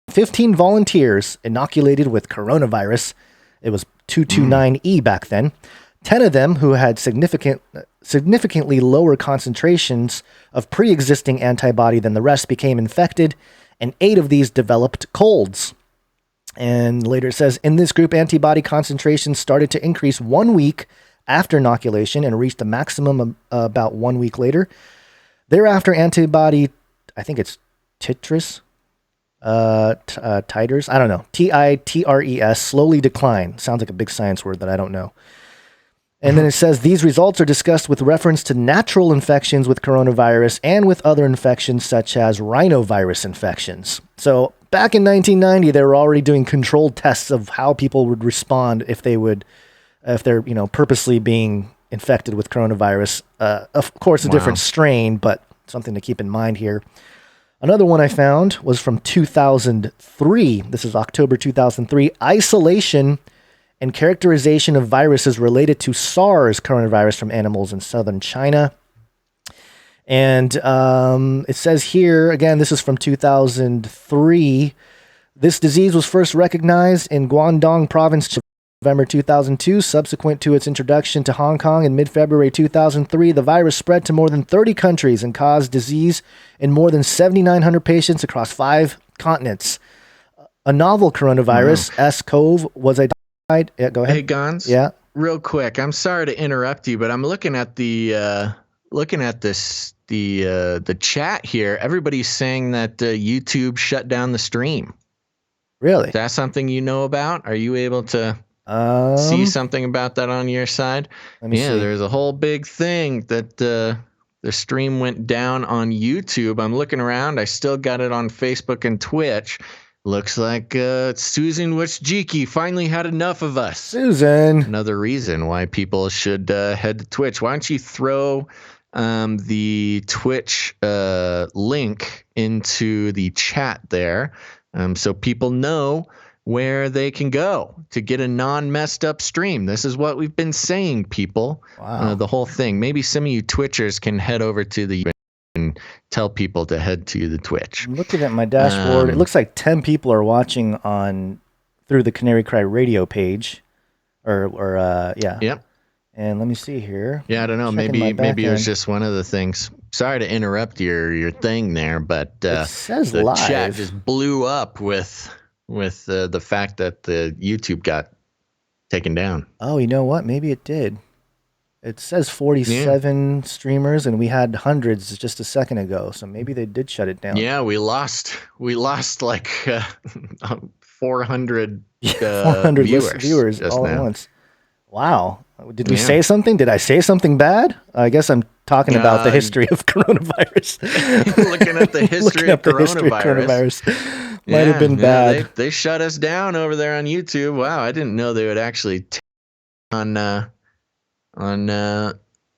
15 volunteers inoculated with coronavirus. It was 229E back then. 10 of them who had significantly lower concentrations of pre-existing antibody than the rest became infected, and 8 of these developed colds. And later it says, in this group, antibody concentrations started to increase 1 week after inoculation and reached a maximum about 1 week later. Thereafter, antibody, I think it's titers, I don't know, TITRES, slowly decline. Sounds like a big science word that I don't know. And then it says, these results are discussed with reference to natural infections with coronavirus and with other infections such as rhinovirus infections. So back in 1990, they were already doing controlled tests of how people would respond if they're purposely being infected with coronavirus. Of course, a different strain, but something to keep in mind here. Another one I found was from 2003. This is October 2003. Isolation and characterization of viruses related to SARS coronavirus from animals in southern China. And it says here, again, this is from 2003. This disease was first recognized in Guangdong province, November 2002. Subsequent to its introduction to Hong Kong in mid-February 2003, the virus spread to more than 30 countries and caused disease in more than 7,900 patients across 5 continents. A novel coronavirus, S-CoV, was identified. Yeah, go ahead. Hey, Gons. Yeah. Real quick, I'm sorry to interrupt you, but I'm looking at the chat here. Everybody's saying that YouTube shut down the stream. Really? Is that something you know about? Are you able to see something about that on your side? Let me see. There's a whole big thing that the stream went down on YouTube. I'm looking around. I still got it on Facebook and Twitch. Looks like Susan Wojcicki finally had enough of us. Susan. Another reason why people should head to Twitch. Why don't you throw the Twitch link into the chat there so people know where they can go to get a non-messed up stream. This is what we've been saying, people. Wow. The whole thing. Maybe some of you Twitchers can head over to the and tell people to head to the Twitch. I'm looking at my dashboard. It looks like 10 people are watching through the Canary Cry radio page. Yeah. Yep. And let me see here. Yeah, I don't know. Maybe it was just one of the things. Sorry to interrupt your thing there, but it says the live. chat just blew up with the fact that the YouTube taken down. Oh, you know what? Maybe it did. It says 47 streamers, and we had hundreds just a second ago. So maybe they did shut it down. Yeah, we lost like 400 viewers all now. At once. Wow. Did we say something? Did I say something bad? I guess I'm talking about the history of coronavirus. Looking at the history of coronavirus. Might have been bad. They shut us down over there on YouTube. Wow, I didn't know they would actually take on the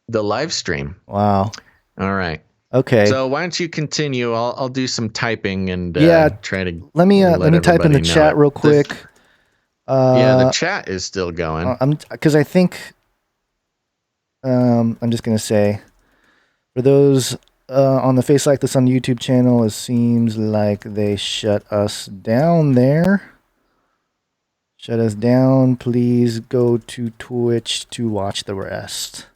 live stream. Wow. All right. Okay. So why don't you continue? I'll do some typing and try to let me type in the chat real quick. The chat is still going. Because I think I'm just gonna say, for those on the Face Like This on the YouTube channel, it seems like they shut us down there. Shut us down. Please go to Twitch to watch the rest.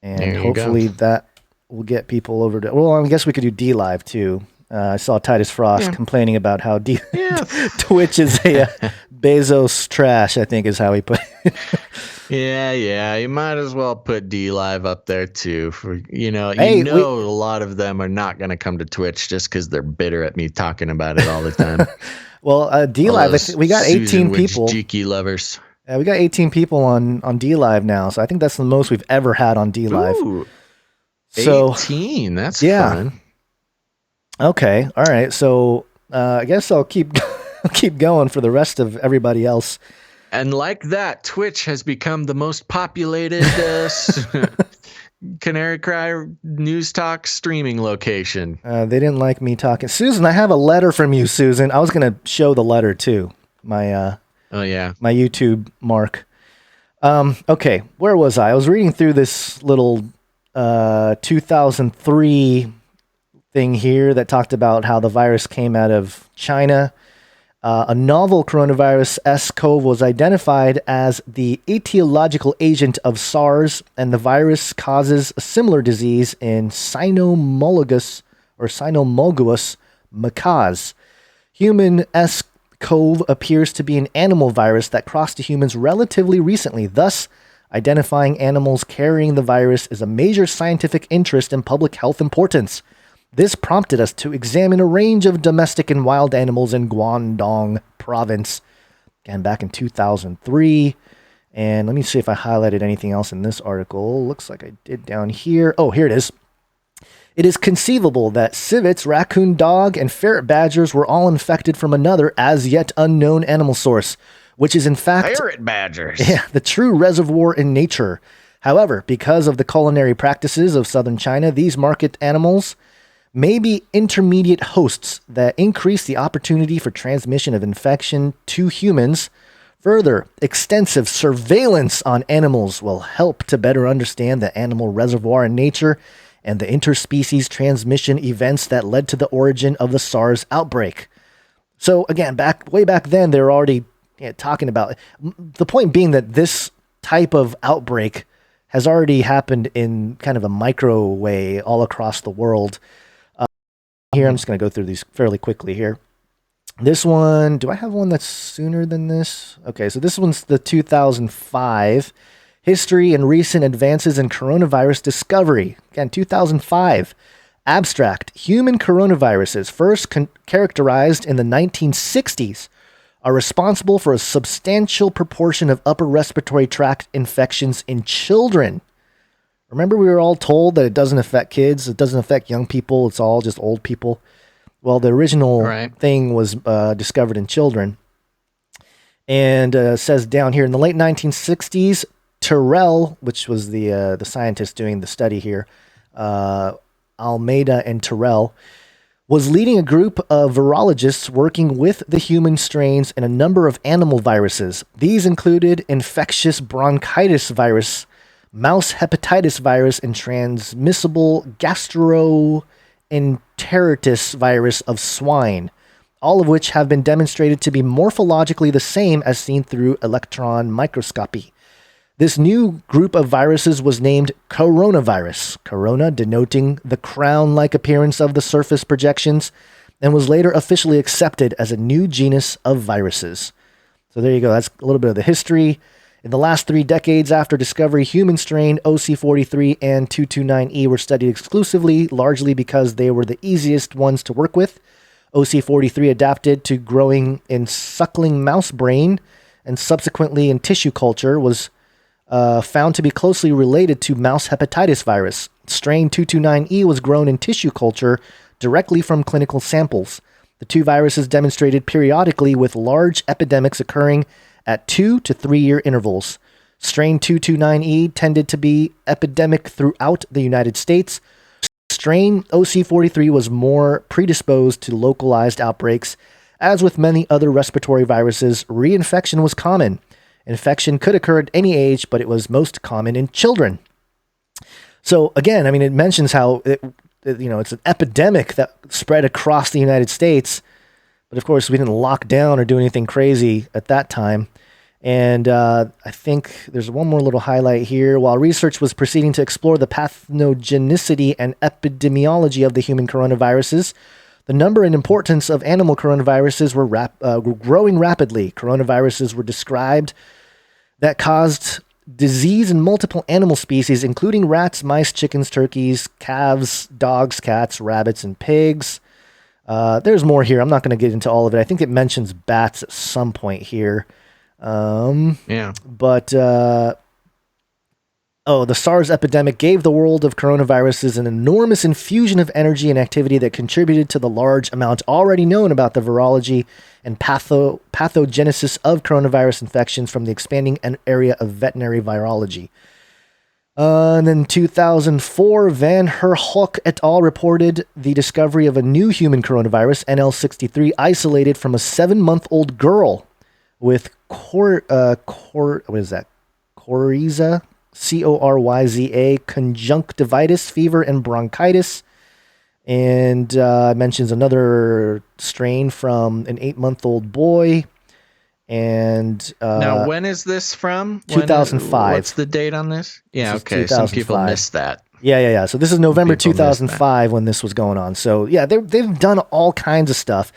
And hopefully that will get people over to... Well, I guess we could do D-Live too. I saw Titus Frost complaining about how Twitch is a Bezos trash, I think is how he put it. Yeah. You might as well put DLive up there too. For Hey, a lot of them are not going to come to Twitch just because they're bitter at me talking about it all the time. Well, DLive, we got 18 people. Geeky lovers. Yeah, we got 18 people on DLive now, so I think that's the most we've ever had on DLive. Ooh, so 18. That's fun. Okay. All right. So I guess I'll keep going for the rest of everybody else. And like that, Twitch has become the most populated Canary Cry News Talk streaming location. They didn't like me talking. Susan, I have a letter from you, Susan. I was going to show the letter too. My my YouTube mark. Okay, where was I? I was reading through this little 2003 thing here that talked about how the virus came out of China. A novel coronavirus S-CoV was identified as the etiological agent of SARS, and the virus causes a similar disease in cynomolgus macaques. Human S-CoV appears to be an animal virus that crossed to humans relatively recently. Thus, identifying animals carrying the virus is a major scientific interest and public health importance. This prompted us to examine a range of domestic and wild animals in Guangdong province, again back in 2003. And let me see if I highlighted anything else in this article. Looks like I did down here. Oh, here it is. It is conceivable that civets, raccoon dog, and ferret badgers were all infected from another as yet unknown animal source, which is in fact ferret badgers. Yeah, the true reservoir in nature. However, because of the culinary practices of southern China, these market animals may be intermediate hosts that increase the opportunity for transmission of infection to humans. Further, extensive surveillance on animals will help to better understand the animal reservoir in nature and the interspecies transmission events that led to the origin of the SARS outbreak. So again, way back then, they were already talking about the point being that this type of outbreak has already happened in kind of a micro way all across the world. Here, I'm just going to go through these fairly quickly here. This one, do I have one that's sooner than this? Okay, so this one's the 2005 History and Recent Advances in Coronavirus Discovery. Again, 2005. Abstract. Human coronaviruses, first characterized in the 1960s, are responsible for a substantial proportion of upper respiratory tract infections in children. Remember, we were all told that it doesn't affect kids, it doesn't affect young people, it's all just old people. Well, the original thing was discovered in children. And says down here, in the late 1960s, Terrell, which was the scientist doing the study here, Almeida and Terrell, was leading a group of virologists working with the human strains in a number of animal viruses. These included infectious bronchitis virus, mouse hepatitis virus, and transmissible gastroenteritis virus of swine, all of which have been demonstrated to be morphologically the same as seen through electron microscopy. This new group of viruses was named coronavirus, corona denoting the crown-like appearance of the surface projections, and was later officially accepted as a new genus of viruses. So there you go. That's a little bit of the history. In the last 3 decades after discovery, human strain OC43 and 229E were studied exclusively, largely because they were the easiest ones to work with. OC43 adapted to growing in suckling mouse brain and subsequently in tissue culture was found to be closely related to mouse hepatitis virus. Strain 229E was grown in tissue culture directly from clinical samples. The two viruses demonstrated periodically with large epidemics occurring at 2 to 3 year intervals. Strain 229E tended to be epidemic throughout the United States. Strain OC43 was more predisposed to localized outbreaks. As with many other respiratory viruses, reinfection was common. Infection could occur at any age, but it was most common in children. So again, I mean, it mentions how it's an epidemic that spread across the United States. But of course, we didn't lock down or do anything crazy at that time. And I think there's one more little highlight here. While research was proceeding to explore the pathogenicity and epidemiology of the human coronaviruses, the number and importance of animal coronaviruses were growing rapidly. Coronaviruses were described that caused disease in multiple animal species, including rats, mice, chickens, turkeys, calves, dogs, cats, rabbits, and pigs. There's more here. I'm not going to get into all of it. I think it mentions bats at some point here. But the SARS epidemic gave the world of coronaviruses an enormous infusion of energy and activity that contributed to the large amount already known about the virology and pathogenesis of coronavirus infections from the expanding area of veterinary virology. And then 2004, Van Herhoek et al. Reported the discovery of a new human coronavirus, NL63, isolated from a 7-month-old girl with coryza, Coryza, conjunctivitis, fever, and bronchitis. And mentions another strain from an 8-month-old boy. And now, when is this from? 2005. What's the date on this? Yeah, okay. Some people missed that. Yeah. So this is November 2005 when this was going on. So yeah, they've done all kinds of stuff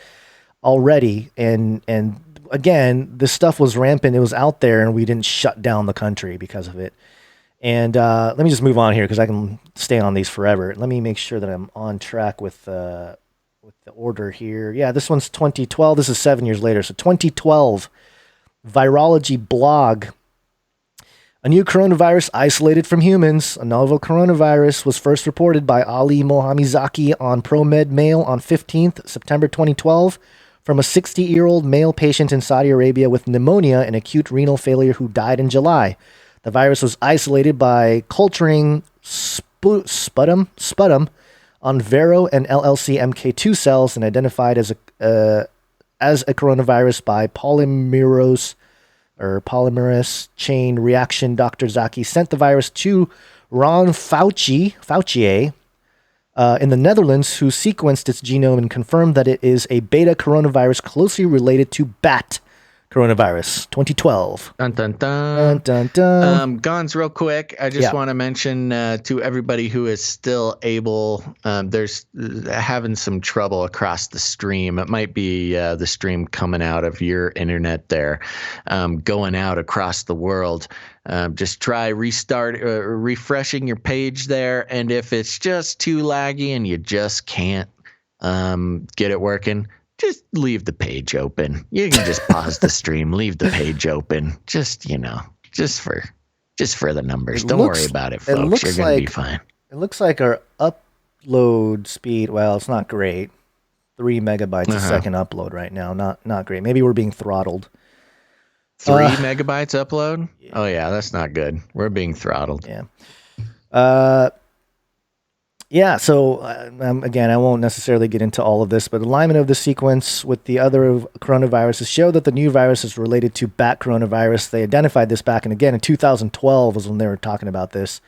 already, and again, this stuff was rampant. It was out there, and we didn't shut down the country because of it. And let me just move on here because I can stay on these forever. Let me make sure that I'm on track with the order here. Yeah, this one's 2012. This is 7 years later. So 2012, virology blog. A new coronavirus isolated from humans. A novel coronavirus was first reported by Ali Mohamizaki on ProMed Mail on 15th September 2012 from a 60-year-old male patient in Saudi Arabia with pneumonia and acute renal failure who died in July. The virus was isolated by culturing sputum on Vero and LLC MK2 cells and identified as a coronavirus by polymerase chain reaction. Dr. Zaki sent the virus to Ron Fauci in the Netherlands, who sequenced its genome and confirmed that it is a beta coronavirus closely related to bat coronavirus. 2012. Dun, dun, dun. Dun, dun, dun. Gons, real quick. I just want to mention to everybody who is still able, there's having some trouble across the stream. It might be the stream coming out of your internet there, going out across the world. Just try refreshing your page there. And if it's just too laggy and you just can't get it working, just leave the page open. You can just pause the stream, leave the page open. Just for the numbers. Don't worry about it, folks. You're going to be fine. It looks like our upload speed, well, it's not great. 3 megabytes a second upload right now. Not great. Maybe we're being throttled. 3 megabytes upload? Yeah. Oh yeah, that's not good. We're being throttled. Yeah. So again, I won't necessarily get into all of this, but alignment of the sequence with the other coronaviruses show that the new virus is related to bat coronavirus. They identified this back in 2012 was when they were talking about this.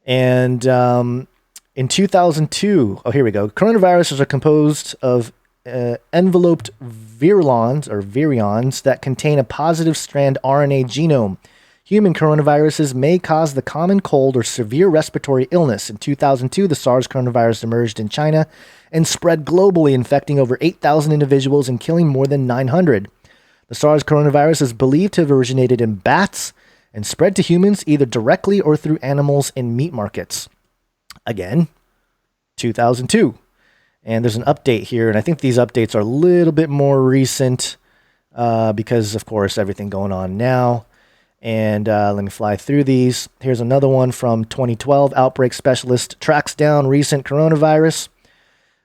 And in 2002, here we go. Coronaviruses are composed of enveloped virions that contain a positive strand RNA genome. Human coronaviruses may cause the common cold or severe respiratory illness. In 2002, the SARS coronavirus emerged in China and spread globally, infecting over 8,000 individuals and killing more than 900. The SARS coronavirus is believed to have originated in bats and spread to humans either directly or through animals in meat markets. Again, 2002. And there's an update here, and I think these updates are a little bit more recent because, of course, everything going on now. And let me fly through these. Here's another one from 2012. Outbreak specialist tracks down recent coronavirus.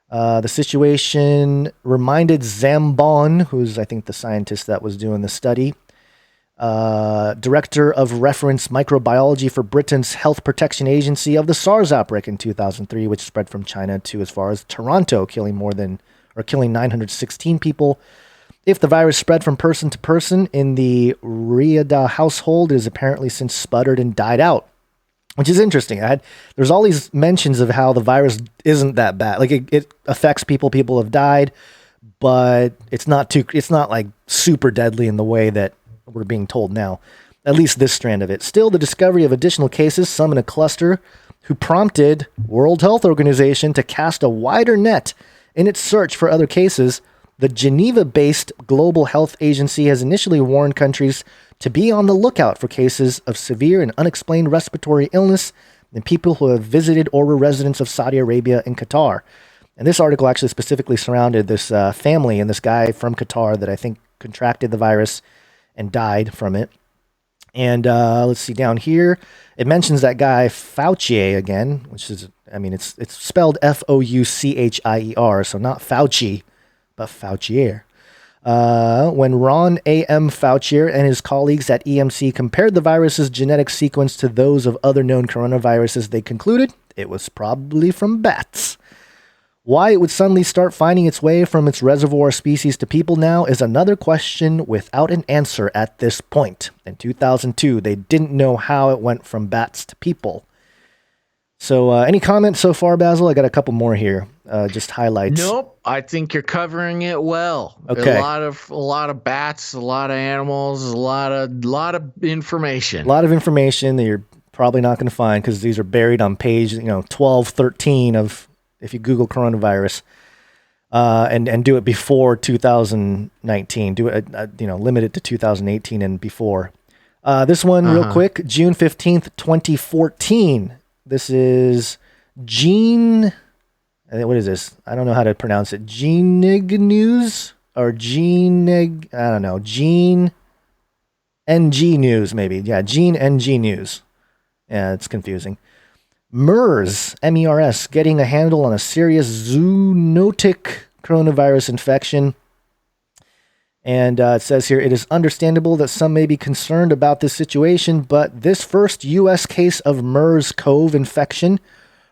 The situation reminded Zambon, who's, I think, the scientist that was doing the study, director of reference microbiology for Britain's Health Protection Agency, of the SARS outbreak in 2003, which spread from China to as far as Toronto, killing 916 people. If the virus spread from person to person in the Riada household, it has apparently since sputtered and died out, which is interesting. There's all these mentions of how the virus isn't that bad. Like it affects people. People have died, but it's not like super deadly in the way that we're being told now, at least this strand of it. Still, the discovery of additional cases, some in a cluster, who prompted World Health Organization to cast a wider net in its search for other cases, The Geneva-based Global Health Agency has initially warned countries to be on the lookout for cases of severe and unexplained respiratory illness in people who have visited or were residents of Saudi Arabia and Qatar. And this article actually specifically surrounded this family and this guy from Qatar that I think contracted the virus and died from it. And let's see down here, it mentions that guy Fauci again, which is, I mean, it's spelled Fouchier, so not Fauci, but Faucier. When Ron A.M. Faucier and his colleagues at EMC compared the virus's genetic sequence to those of other known coronaviruses, they concluded it was probably from bats. Why it would suddenly start finding its way from its reservoir species to people now is another question without an answer at this point. In 2002, they didn't know how it went from bats to people. So any comments so far, Basil? I got a couple more here. Just highlights. Nope. I think you're covering it well. Okay. A lot of bats, a lot of animals, a lot of information. A lot of information that you're probably not going to find because these are buried on page 12, 13 of, if you Google coronavirus, and do it before 2019. Do it, limit it to 2018 and before. This one, real quick, June 15th, 2014. This is Gene. What is this? I don't know how to pronounce it. Genig News or Genig? I don't know. Gene NG News, maybe. Yeah, Gene NG News. Yeah, it's confusing. MERS, MERS, getting a handle on a serious zoonotic coronavirus infection. And it says here, it is understandable that some may be concerned about this situation, but this first U.S. case of MERS-CoV infection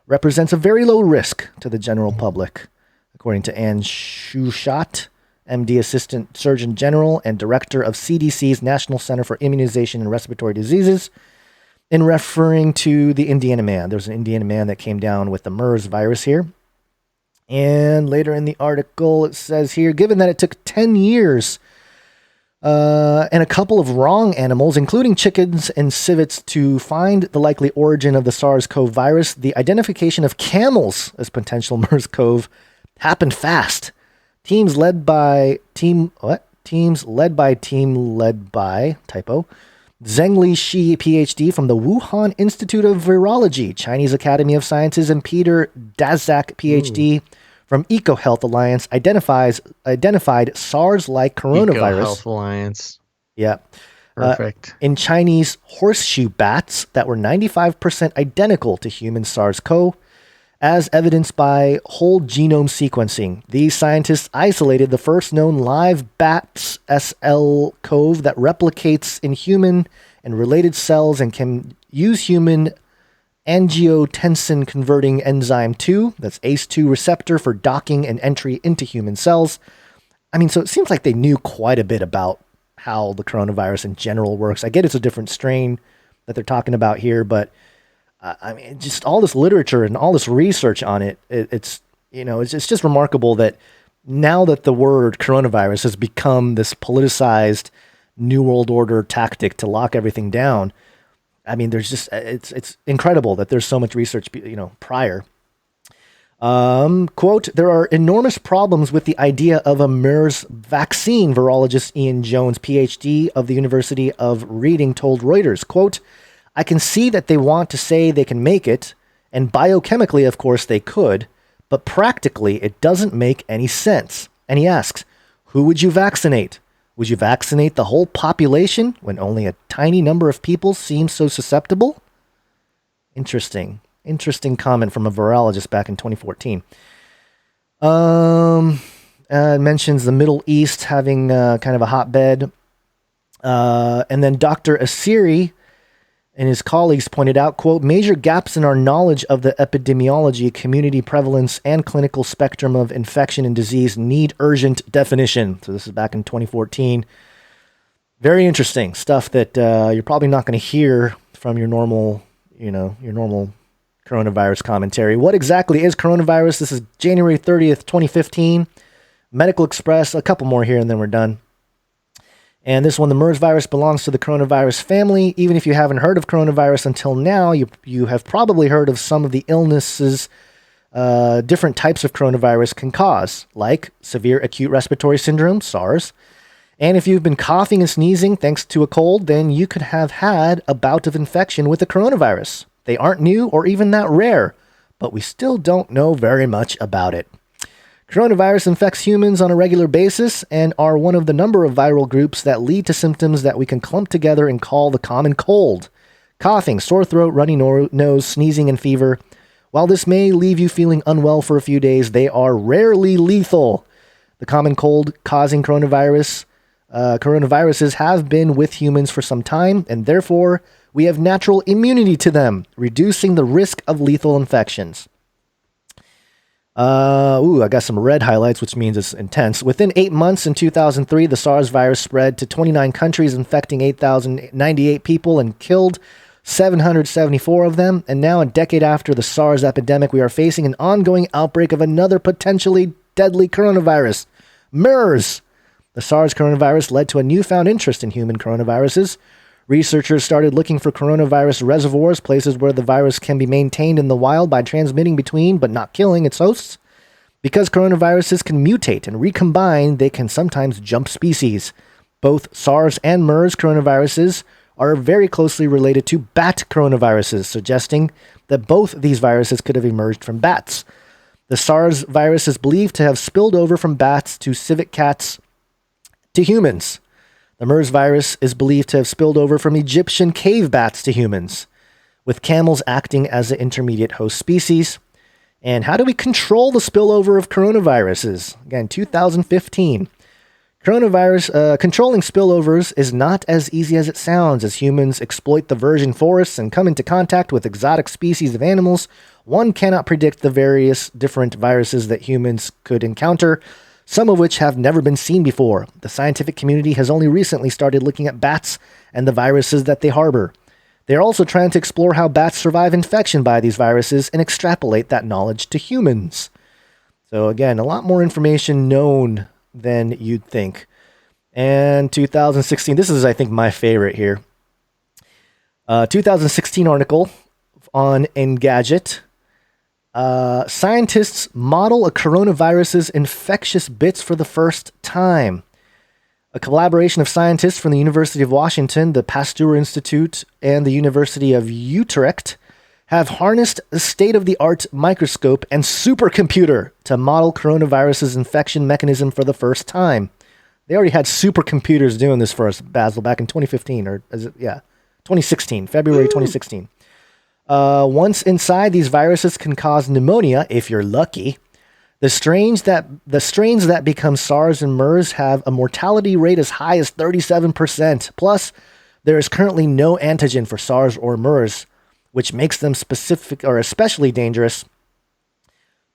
represents a very low risk to the general public, according to Anne Shushat, MD Assistant Surgeon General and Director of CDC's National Center for Immunization and Respiratory Diseases, in referring to the Indiana man. There was an Indiana man that came down with the MERS virus here. And later in the article, it says here, given that it took 10 years and a couple of wrong animals, including chickens and civets, to find the likely origin of the SARS-CoV virus, the identification of camels as potential MERS-CoV happened fast. Teams led by Zhengli Shi, PhD from the Wuhan Institute of Virology, Chinese Academy of Sciences, and Peter Daszak, PhD from EcoHealth Alliance, identified SARS-like coronavirus. EcoHealth Alliance. Yeah. Perfect. In Chinese horseshoe bats that were 95% identical to human SARS-CoV, as evidenced by whole genome sequencing. These scientists isolated the first known live bats SL-CoV that replicates in human and related cells and can use human angiotensin converting enzyme 2, that's ACE2 receptor for docking and entry into human cells. I mean, so it seems like they knew quite a bit about how the coronavirus in general works. I get it's a different strain that they're talking about here, but I mean, just all this literature and all this research on it, it's just remarkable that now that the word coronavirus has become this politicized New World Order tactic to lock everything down. I mean, there's just, it's incredible that there's so much research, prior. Quote, there are enormous problems with the idea of a MERS vaccine, virologist Ian Jones, PhD of the University of Reading, told Reuters, quote, I can see that they want to say they can make it, and biochemically, of course, they could, but practically, it doesn't make any sense. And he asks, who would you vaccinate? Would you vaccinate the whole population when only a tiny number of people seem so susceptible? Interesting comment from a virologist back in 2014. It mentions the Middle East having kind of a hotbed. And then Dr. Asiri and his colleagues pointed out, quote, major gaps in our knowledge of the epidemiology, community prevalence, and clinical spectrum of infection and disease need urgent definition. So this is back in 2014. Very interesting stuff that you're probably not going to hear from your normal coronavirus commentary. What exactly is coronavirus? This is January 30th, 2015. Medical Express, a couple more here and then we're done. And this one, the MERS virus, belongs to the coronavirus family. Even if you haven't heard of coronavirus until now, you have probably heard of some of the illnesses different types of coronavirus can cause, like severe acute respiratory syndrome, SARS. And if you've been coughing and sneezing thanks to a cold, then you could have had a bout of infection with the coronavirus. They aren't new or even that rare, but we still don't know very much about it. Coronavirus infects humans on a regular basis and are one of the number of viral groups that lead to symptoms that we can clump together and call the common cold. Coughing, sore throat, runny nose, sneezing, and fever. While this may leave you feeling unwell for a few days, they are rarely lethal. The common cold causing coronaviruses have been with humans for some time, and therefore we have natural immunity to them, reducing the risk of lethal infections. I got some red highlights, which means it's intense. Within 8 months in 2003, the SARS virus spread to 29 countries, infecting 8,098 people and killed 774 of them. And now, a decade after the SARS epidemic, we are facing an ongoing outbreak of another potentially deadly coronavirus, MERS. The SARS coronavirus led to a newfound interest in human coronaviruses. Researchers started looking for coronavirus reservoirs, places where the virus can be maintained in the wild by transmitting between but not killing its hosts. Because coronaviruses can mutate and recombine, they can sometimes jump species. Both SARS and MERS coronaviruses are very closely related to bat coronaviruses, suggesting that both these viruses could have emerged from bats. The SARS virus is believed to have spilled over from bats to civet cats to humans. The MERS virus is believed to have spilled over from Egyptian cave bats to humans, with camels acting as the intermediate host species. And how do we control the spillover of coronaviruses? Again, 2015. Controlling spillovers is not as easy as it sounds. As humans exploit the virgin forests and come into contact with exotic species of animals, one cannot predict the various different viruses that humans could encounter, some of which have never been seen before. The scientific community has only recently started looking at bats and the viruses that they harbor. They are also trying to explore how bats survive infection by these viruses and extrapolate that knowledge to humans. So again, a lot more information known than you'd think. And 2016, this is, I think, my favorite here. 2016 article on Engadget. Scientists model a coronavirus's infectious bits for the first time. A collaboration of scientists from the University of Washington, the Pasteur Institute, and the University of Utrecht have harnessed a state-of-the-art microscope and supercomputer to model coronavirus's infection mechanism for the first time. They already had supercomputers doing this for us, Basil, back in 2015, or is it? Yeah, 2016, February 2016. Once inside, these viruses can cause pneumonia if you're lucky. The strains that become SARS and MERS have a mortality rate as high as 37%. Plus, there is currently no antigen for SARS or MERS, which makes them specific or especially dangerous.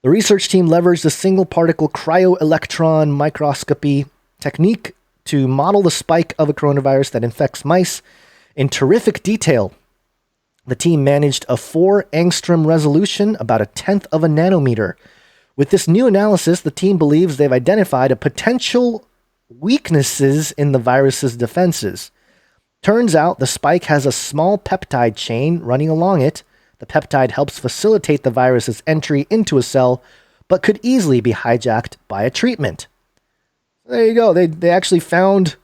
The research team leveraged a single particle cryo-electron microscopy technique to model the spike of a coronavirus that infects mice in terrific detail. The team managed a 4 angstrom resolution, about a tenth of a nanometer. With this new analysis, the team believes they've identified a potential weaknesses in the virus's defenses. Turns out the spike has a small peptide chain running along it. The peptide helps facilitate the virus's entry into a cell, but could easily be hijacked by a treatment. There you go. They actually found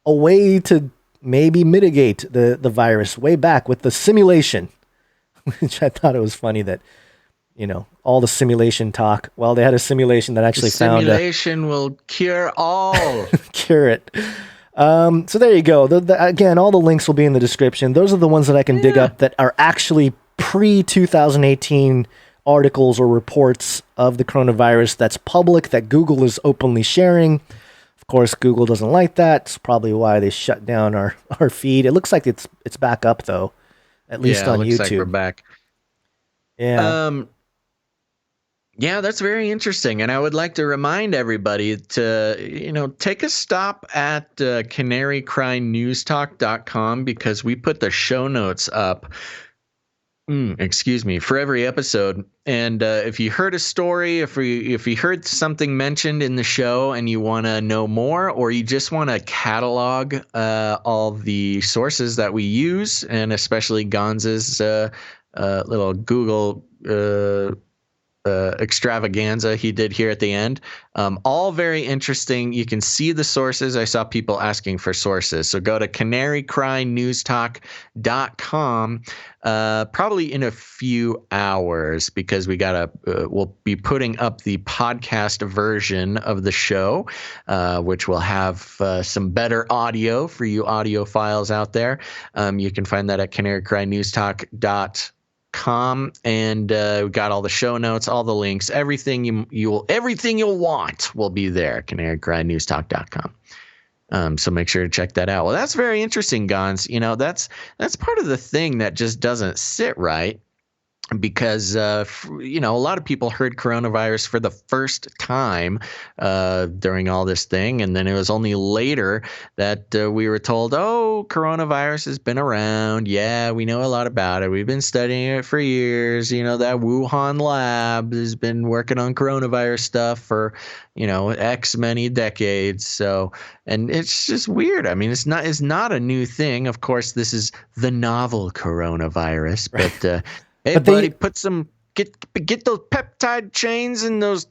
a way to maybe mitigate the virus way back with the simulation, which I thought it was funny that, you know, all the simulation talk. Well, they had a simulation that actually found simulation will cure all. Cure it. So there you go. Again, all the links will be in the description. Those are the ones that I can dig up that are actually pre-2018 articles or reports of the coronavirus that's public, that Google is openly sharing. Of course, Google doesn't like that. It's probably why they shut down our feed. It looks like it's back up, though, at least on looks YouTube. like we're back. Yeah. Yeah, that's very interesting. And I would like to remind everybody to, take a stop at canarycrynewstalk.com, because we put the show notes up, for every episode. And if you heard a story, if you heard something mentioned in the show and you want to know more, or you just want to catalog all the sources that we use, and especially Gonz's little Google extravaganza he did here at the end. All very interesting. You can see the sources. I saw people asking for sources. So go to canarycrynewstalk.com probably in a few hours, because we'll be putting up the podcast version of the show, which will have some better audio for you audiophiles out there. You can find that at canarycrynewstalk.com. And we got all the show notes, all the links, everything you'll want will be there. canarycrynewstalk.com. So make sure to check that out. Well, that's very interesting, Gons. That's part of the thing that just doesn't sit right, because a lot of people heard coronavirus for the first time during all this thing, and then it was only later that we were told, oh, coronavirus has been around. Yeah, we know a lot about it. We've been studying it for years. That Wuhan lab has been working on coronavirus stuff for X many decades. So, and it's just weird. I mean, it's not a new thing. Of course, this is the novel coronavirus, but hey, but buddy, get those peptide chains and those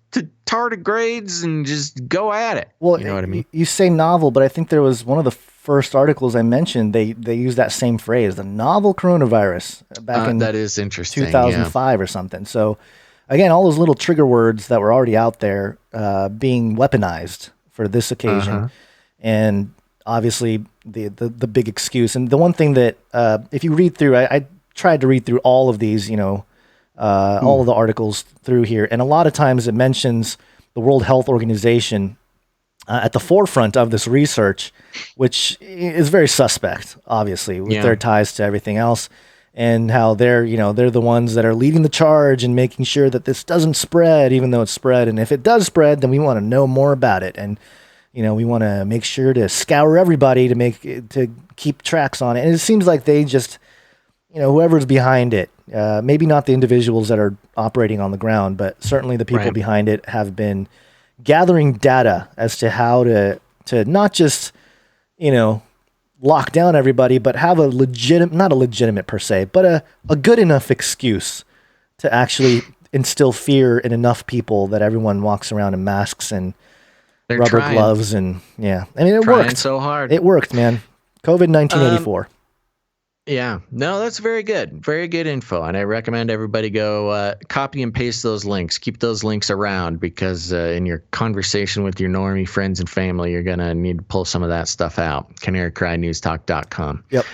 tardigrades and just go at it. Well, you know what I mean? You say novel, but I think there was one of the first articles I mentioned. They used that same phrase, the novel coronavirus, back in that is interesting, 2005 or something. So, again, all those little trigger words that were already out there being weaponized for this occasion, and obviously the big excuse. And the one thing that if you read through, I tried to read through all of these, all of the articles through here. And a lot of times it mentions the World Health Organization at the forefront of this research, which is very suspect, obviously, with their ties to everything else, and how they're the ones that are leading the charge and making sure that this doesn't spread, even though it's spread. And if it does spread, then we want to know more about it. And, we want to make sure to scour everybody to keep tracks on it. And it seems like they just, whoever's behind it, maybe not the individuals that are operating on the ground, but certainly the people behind it have been gathering data as to how to not just, lock down everybody, but have not a legitimate per se, but a good enough excuse to actually instill fear in enough people that everyone walks around in masks and rubber gloves. And I mean, it worked so hard. It worked, man. COVID 1984. Yeah, no, that's very good. Very good info. And I recommend everybody go copy and paste those links. Keep those links around, because in your conversation with your normie friends and family, you're going to need to pull some of that stuff out. canarycrynewstalk.com. Yep.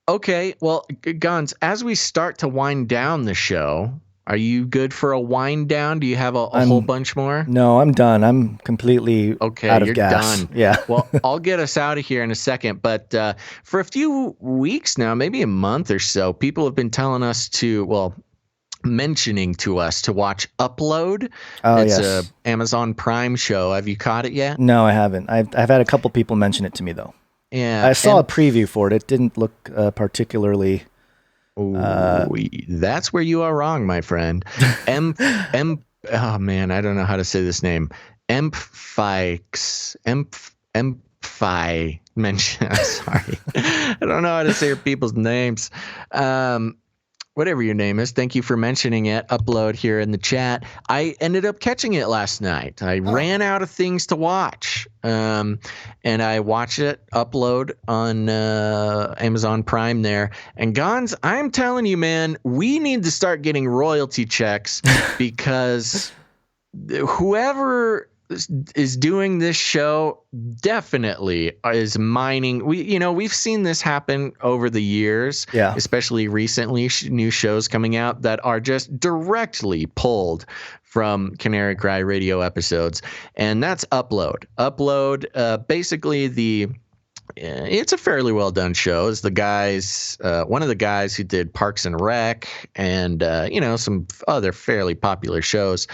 Okay, well, Gons, as we start to wind down the show, are you good for a wind down? Do you have a whole bunch more? No, I'm done. I'm completely out of gas. Done. Yeah. Well, I'll get us out of here in a second. But for a few weeks now, maybe a month or so, people have been telling us mentioning to us to watch Upload. It's a Amazon Prime show. Have you caught it yet? No, I haven't. I've had a couple people mention it to me, though. Yeah. I saw a preview for it. It didn't look particularly... that's where you are wrong, my friend. Oh man, I don't know how to say this name. Emphi mention. I'm sorry. I don't know how to say your people's names. Whatever your name is, thank you for mentioning it. Upload here in the chat. I ended up catching it last night. I ran out of things to watch, and I watched it. Upload on Amazon Prime there. And Gons, I'm telling you, man, we need to start getting royalty checks, because whoever is doing this show definitely is mining. We've seen this happen over the years, especially recently, new shows coming out that are just directly pulled from Canary Cry Radio episodes, and that's Upload. Basically, it's a fairly well done show. It's the guys, one of the guys who did Parks and Rec and some other fairly popular shows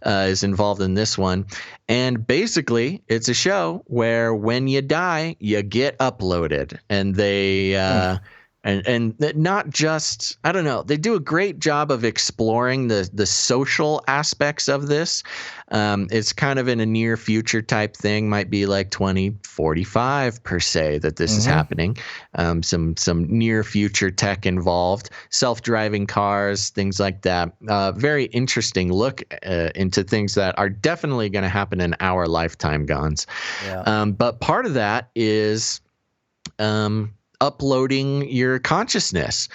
is involved in this one. And basically, it's a show where when you die, you get uploaded, and they and not just, I don't know, they do a great job of exploring the social aspects of this. It's kind of in a near future type thing, might be like 2045 per se that this is happening. Some near future tech involved, self-driving cars, things like that. Very interesting look into things that are definitely going to happen in our lifetime, Gons. Yeah. But part of that is uploading your consciousness.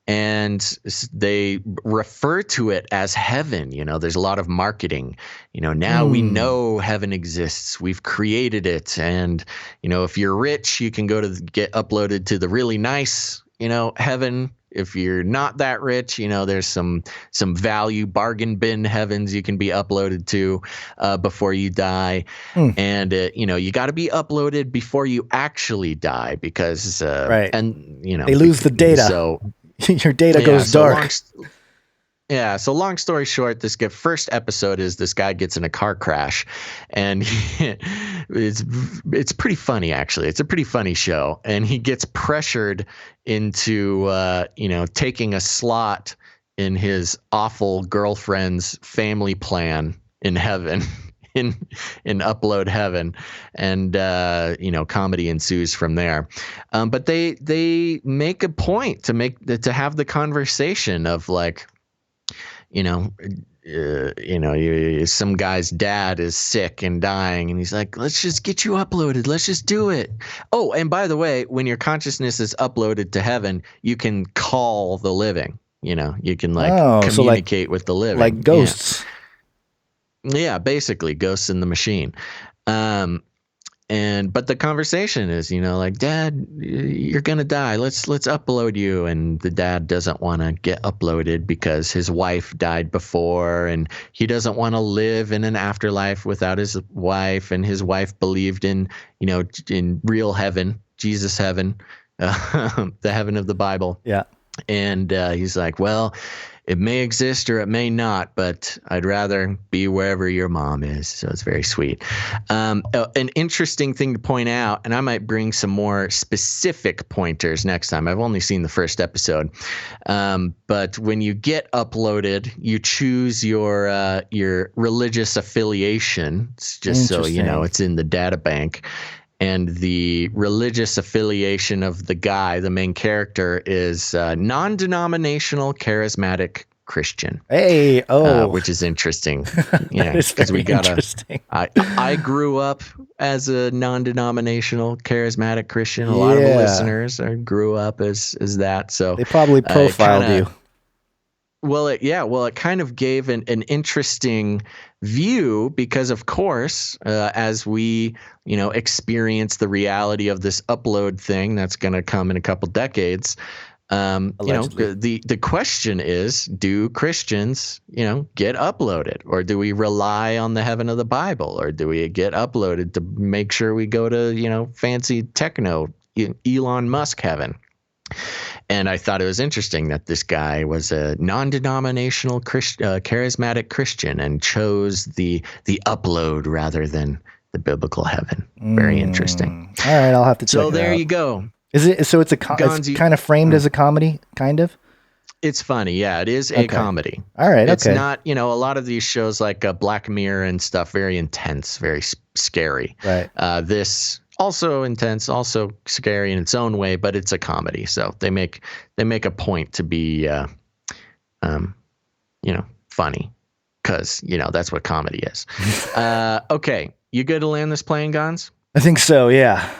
And they refer to it as heaven. You know, there's a lot of marketing. You know, now we know heaven exists. We've created it. And, you know, if you're rich, you can go to get uploaded to the really nice, you know, heaven. If you're not that rich, you know, there's some value bargain bin heavens you can be uploaded to before you die. And, you know, you got to be uploaded before you actually die because, and, you know, they lose the data. So your data goes dark. So long story short, this first episode is this guy gets in a car crash, and it's pretty funny, actually. It's a pretty funny show, and he gets pressured into you know, taking a slot in his awful girlfriend's family plan in heaven. In upload heaven, and you know, comedy ensues from there. But they make a point to have the conversation of like, you know, some guy's dad is sick and dying, and he's like, let's just get you uploaded. Let's just do it. Oh, and by the way, when your consciousness is uploaded to heaven, you can call the living. You know, you can communicate with the living, like ghosts. Yeah, basically ghosts in the machine. But the conversation is, you know, like, Dad, you're going to die. Let's upload you. And the dad doesn't want to get uploaded because his wife died before, and he doesn't want to live in an afterlife without his wife. And his wife believed in, you know, in real heaven, Jesus heaven, the heaven of the Bible. Yeah. And he's like, well, it may exist or it may not, but I'd rather be wherever your mom is. So it's very sweet. An interesting thing to point out, and I might bring some more specific pointers next time. I've only seen the first episode. But when you get uploaded, you choose your religious affiliation, just so you know it's in the data bank. And the religious affiliation of the guy, the main character, is non-denominational charismatic Christian. Hey, which is interesting. Yeah, because I grew up as a non-denominational charismatic Christian. A lot of the listeners grew up as that. So they probably profiled you. Well, it kind of gave an interesting view because, of course, as we, you know, experience the reality of this upload thing that's going to come in a couple decades, you know, the question is, do Christians, you know, get uploaded, or do we rely on the heaven of the Bible, or do we get uploaded to make sure we go to, you know, fancy techno Elon Musk heaven? And I thought it was interesting that this guy was a non-denominational charismatic Christian and chose the upload rather than the biblical heaven. Very interesting. All right, I'll have to check it out. So there you go. Is it? So it's it's kind of framed as a comedy, kind of? It's funny. Yeah, it is a comedy. All right. It's not, you know, a lot of these shows like Black Mirror and stuff, very intense, very scary. Right. This also intense, also scary in its own way, but it's a comedy. So they make a point to be, you know, funny, because, you know, that's what comedy is. Okay. You good to land this plane, Gons? I think so. Yeah.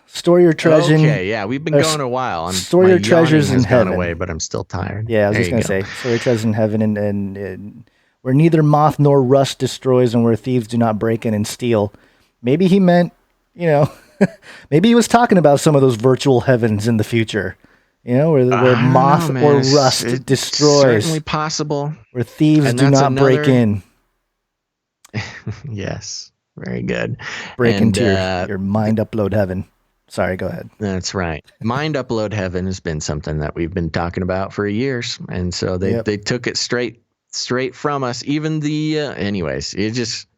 Store your treasure. Okay. Yeah. We've been going a while. Store your treasures in heaven. Away, but I'm still tired. Yeah. I was just going to say, store your treasures in heaven, and where neither moth nor rust destroys, and where thieves do not break in and steal. Maybe he meant, you know, maybe he was talking about some of those virtual heavens in the future, you know, where moth or rust destroys. Certainly possible. Where thieves do not break in. Yes, very good. Break into your mind upload heaven. Sorry, go ahead. That's right. Mind upload heaven has been something that we've been talking about for years, and so they took it straight from us. Even the anyways,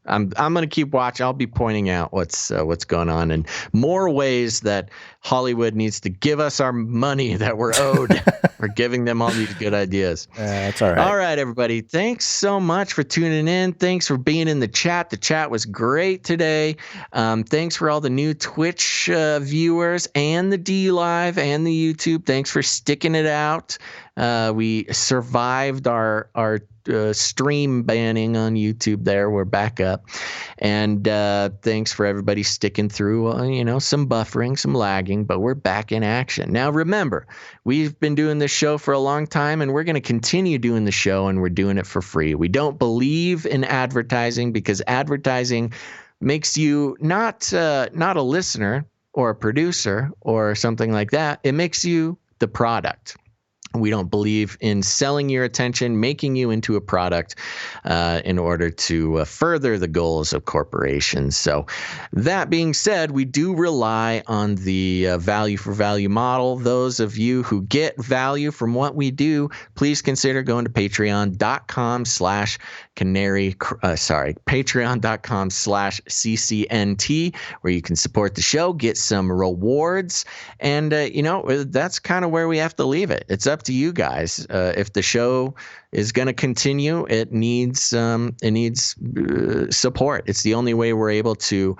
I'm going to keep watching. I'll be pointing out what's going on and more ways that Hollywood needs to give us our money that we're owed. We're giving them all these good ideas. That's all right. All right, everybody. Thanks so much for tuning in. Thanks for being in the chat. The chat was great today. Thanks for all the new Twitch viewers and the D Live and the YouTube. Thanks for sticking it out. We survived our stream banning on YouTube there. We're back up. And thanks for everybody sticking through, some buffering, some lagging, but we're back in action. Now, remember, we've been doing this show for a long time, and we're going to continue doing the show, and we're doing it for free. We don't believe in advertising because advertising makes you not a listener or a producer or something like that. It makes you the product. We don't believe in selling your attention, making you into a product in order to further the goals of corporations. So that being said, we do rely on the value for value model. Those of you who get value from what we do, please consider going to patreon.com/CCNT, where you can support the show, get some rewards. And, that's kind of where we have to leave it. It's up to you guys. If the show is going to continue, it needs support. It's the only way we're able to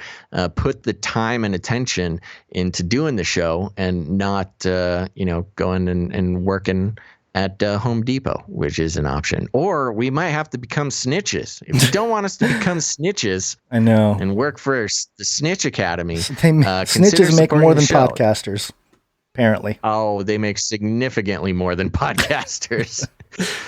put the time and attention into doing the show and not going and working at Home Depot, which is an option. Or we might have to become snitches. If you don't want us to become snitches, I know, and work for the Snitch Academy, snitches make more than podcasters. Apparently. Oh, they make significantly more than podcasters.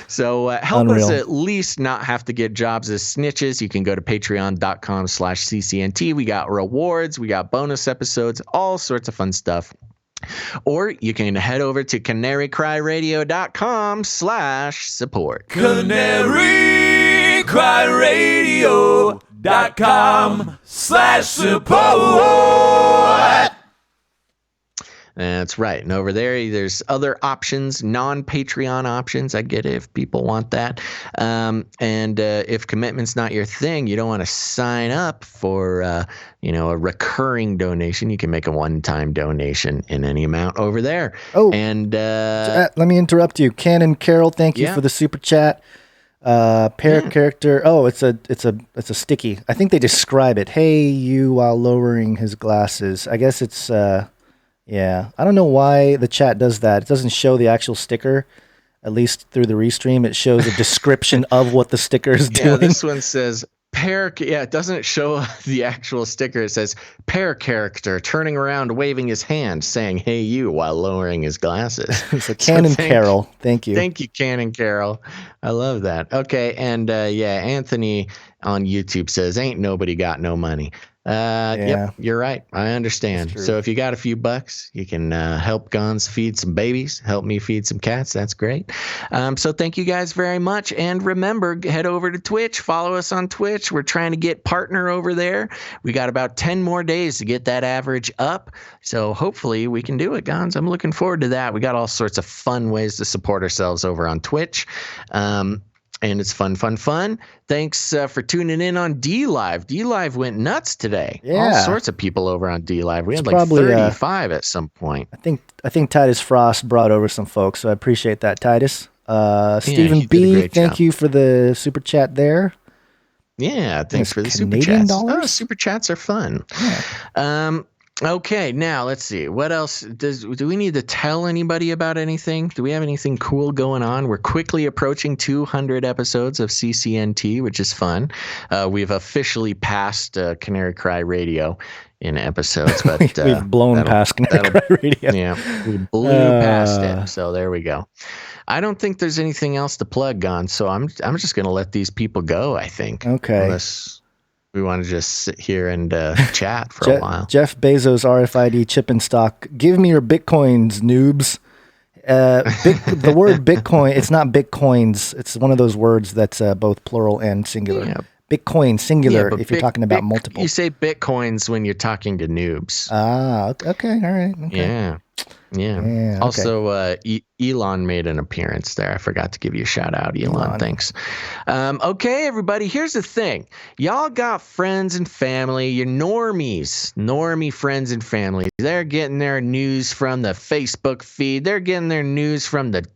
So help us at least not have to get jobs as snitches. You can go to patreon.com/CCNT. We got rewards. We got bonus episodes, all sorts of fun stuff. Or you can head over to canarycryradio.com/support. canarycryradio.com/support. That's right. And over there's other options, non-Patreon options. I get it if people want that. And if commitment's not your thing, you don't want to sign up for, a recurring donation. You can make a one-time donation in any amount over there. Oh, and let me interrupt you. Canon Carol, thank you for the super chat. Character. Oh, it's a sticky. I think they describe it. Hey, you, while lowering his glasses. I guess it's yeah, I don't know why the chat does that. It doesn't show the actual sticker, at least through the restream. It shows a description of what the sticker is doing. Yeah, this one says it doesn't show the actual sticker. It says pair character turning around, waving his hand, saying, "Hey, you," while lowering his glasses. So Canon Carol, thank you. Thank you, Canon Carol. I love that. Okay, and Anthony on YouTube says, "Ain't nobody got no money." Yep, you're right. I understand. So if you got a few bucks, you can help Gons feed some babies, help me feed some cats. That's great. So thank you guys very much. And remember, head over to Twitch, follow us on Twitch. We're trying to get partner over there. We got about 10 more days to get that average up. So hopefully we can do it, Gons. I'm looking forward to that. We got all sorts of fun ways to support ourselves over on Twitch. And it's fun. Thanks for tuning in on D Live. D Live went nuts today. Yeah. All sorts of people over on D Live. We had like 35 at some point. I think Titus Frost brought over some folks, so I appreciate that, Titus. Stephen B, thank you for the super chat there. Yeah, thanks for the super chats. Oh, super chats are fun. Yeah. Okay, now let's see. What else do we need to tell anybody about anything? Do we have anything cool going on? We're quickly approaching 200 episodes of CCNT, which is fun. We've officially passed Canary Cry Radio in episodes, but we've blown past Canary Cry Radio. Yeah, we blew past it. So there we go. I don't think there's anything else to plug on, so I'm just going to let these people go, I think. Okay. Unless we want to just sit here and chat for a while. Jeff Bezos, RFID chip in stock. Give me your Bitcoins, noobs. The word Bitcoin, it's not Bitcoins. It's one of those words that's both plural and singular. Yeah. Bitcoin, singular, if you're talking about multiple. You say Bitcoins when you're talking to noobs. Ah, okay. All right. Okay. Yeah. Yeah. Yeah, okay. Also, Elon made an appearance there. I forgot to give you a shout out, Elon. Thanks. Okay, everybody. Here's the thing. Y'all got friends and family. Your normie friends and family. They're getting their news from the Facebook feed. They're getting their news from the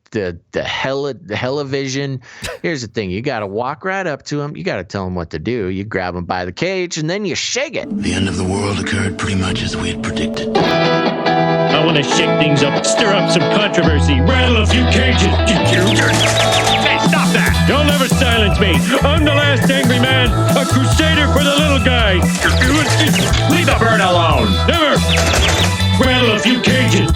television. Here's the thing. You got to walk right up to them. You got to tell them what to do. You grab them by the cage and then you shake it. The end of the world occurred pretty much as we had predicted. I want to shake things up, stir up some controversy, rattle a few cages. Hey, stop that! You'll never silence me. I'm the last angry man, a crusader for the little guy. Leave the bird alone. Never. Rattle a few cages.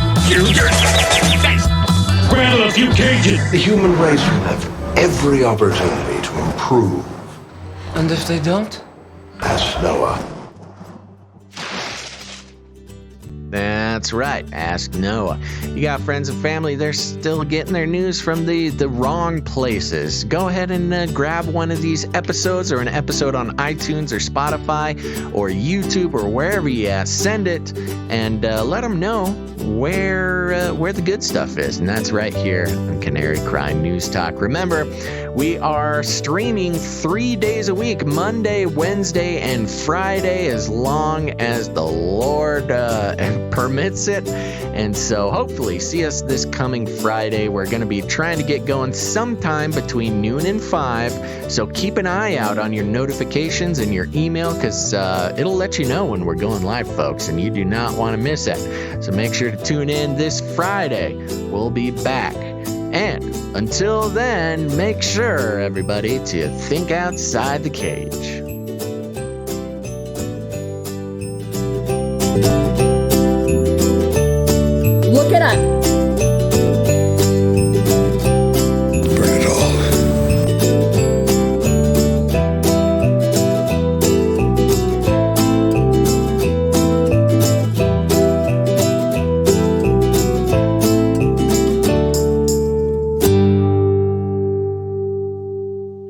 Rattle a few cages. The human race will have every opportunity to improve. And if they don't? Ask Noah. That's right. Ask Noah. You got friends and family, they're still getting their news from the wrong places. Go ahead and grab one of these episodes or an episode on iTunes or Spotify or YouTube or wherever you at. Send it and let them know where the good stuff is. And that's right here on Canary Cry News Talk. Remember, we are streaming 3 days a week, Monday, Wednesday, and Friday, as long as the Lord permits it. And so hopefully see us this coming Friday. We're going to be trying to get going sometime between noon and 5. So keep an eye out on your notifications and your email, because it'll let you know when we're going live, folks, and you do not want to miss it. So make sure to tune in this Friday. We'll be back. And until then, make sure, everybody, to think outside the cage. Look it up. Burn it all.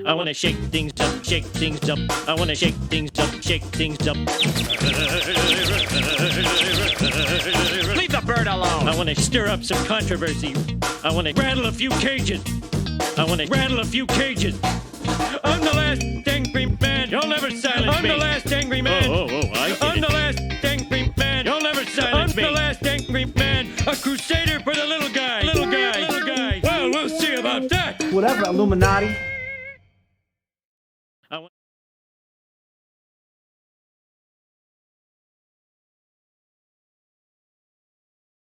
I want to shake things up, shake things up. I want to shake things up, shake things up. Leave the bird alone. I want to stir up some controversy. I want to rattle a few cages. I want to rattle a few cages. I'm the last angry man. You'll never silence me. I'm the last angry man. I'm the last angry man. You'll never silence me. I'm the last angry man. A crusader for the little guy. Little guy. Little guy. Well, we'll see about that. Whatever, Illuminati.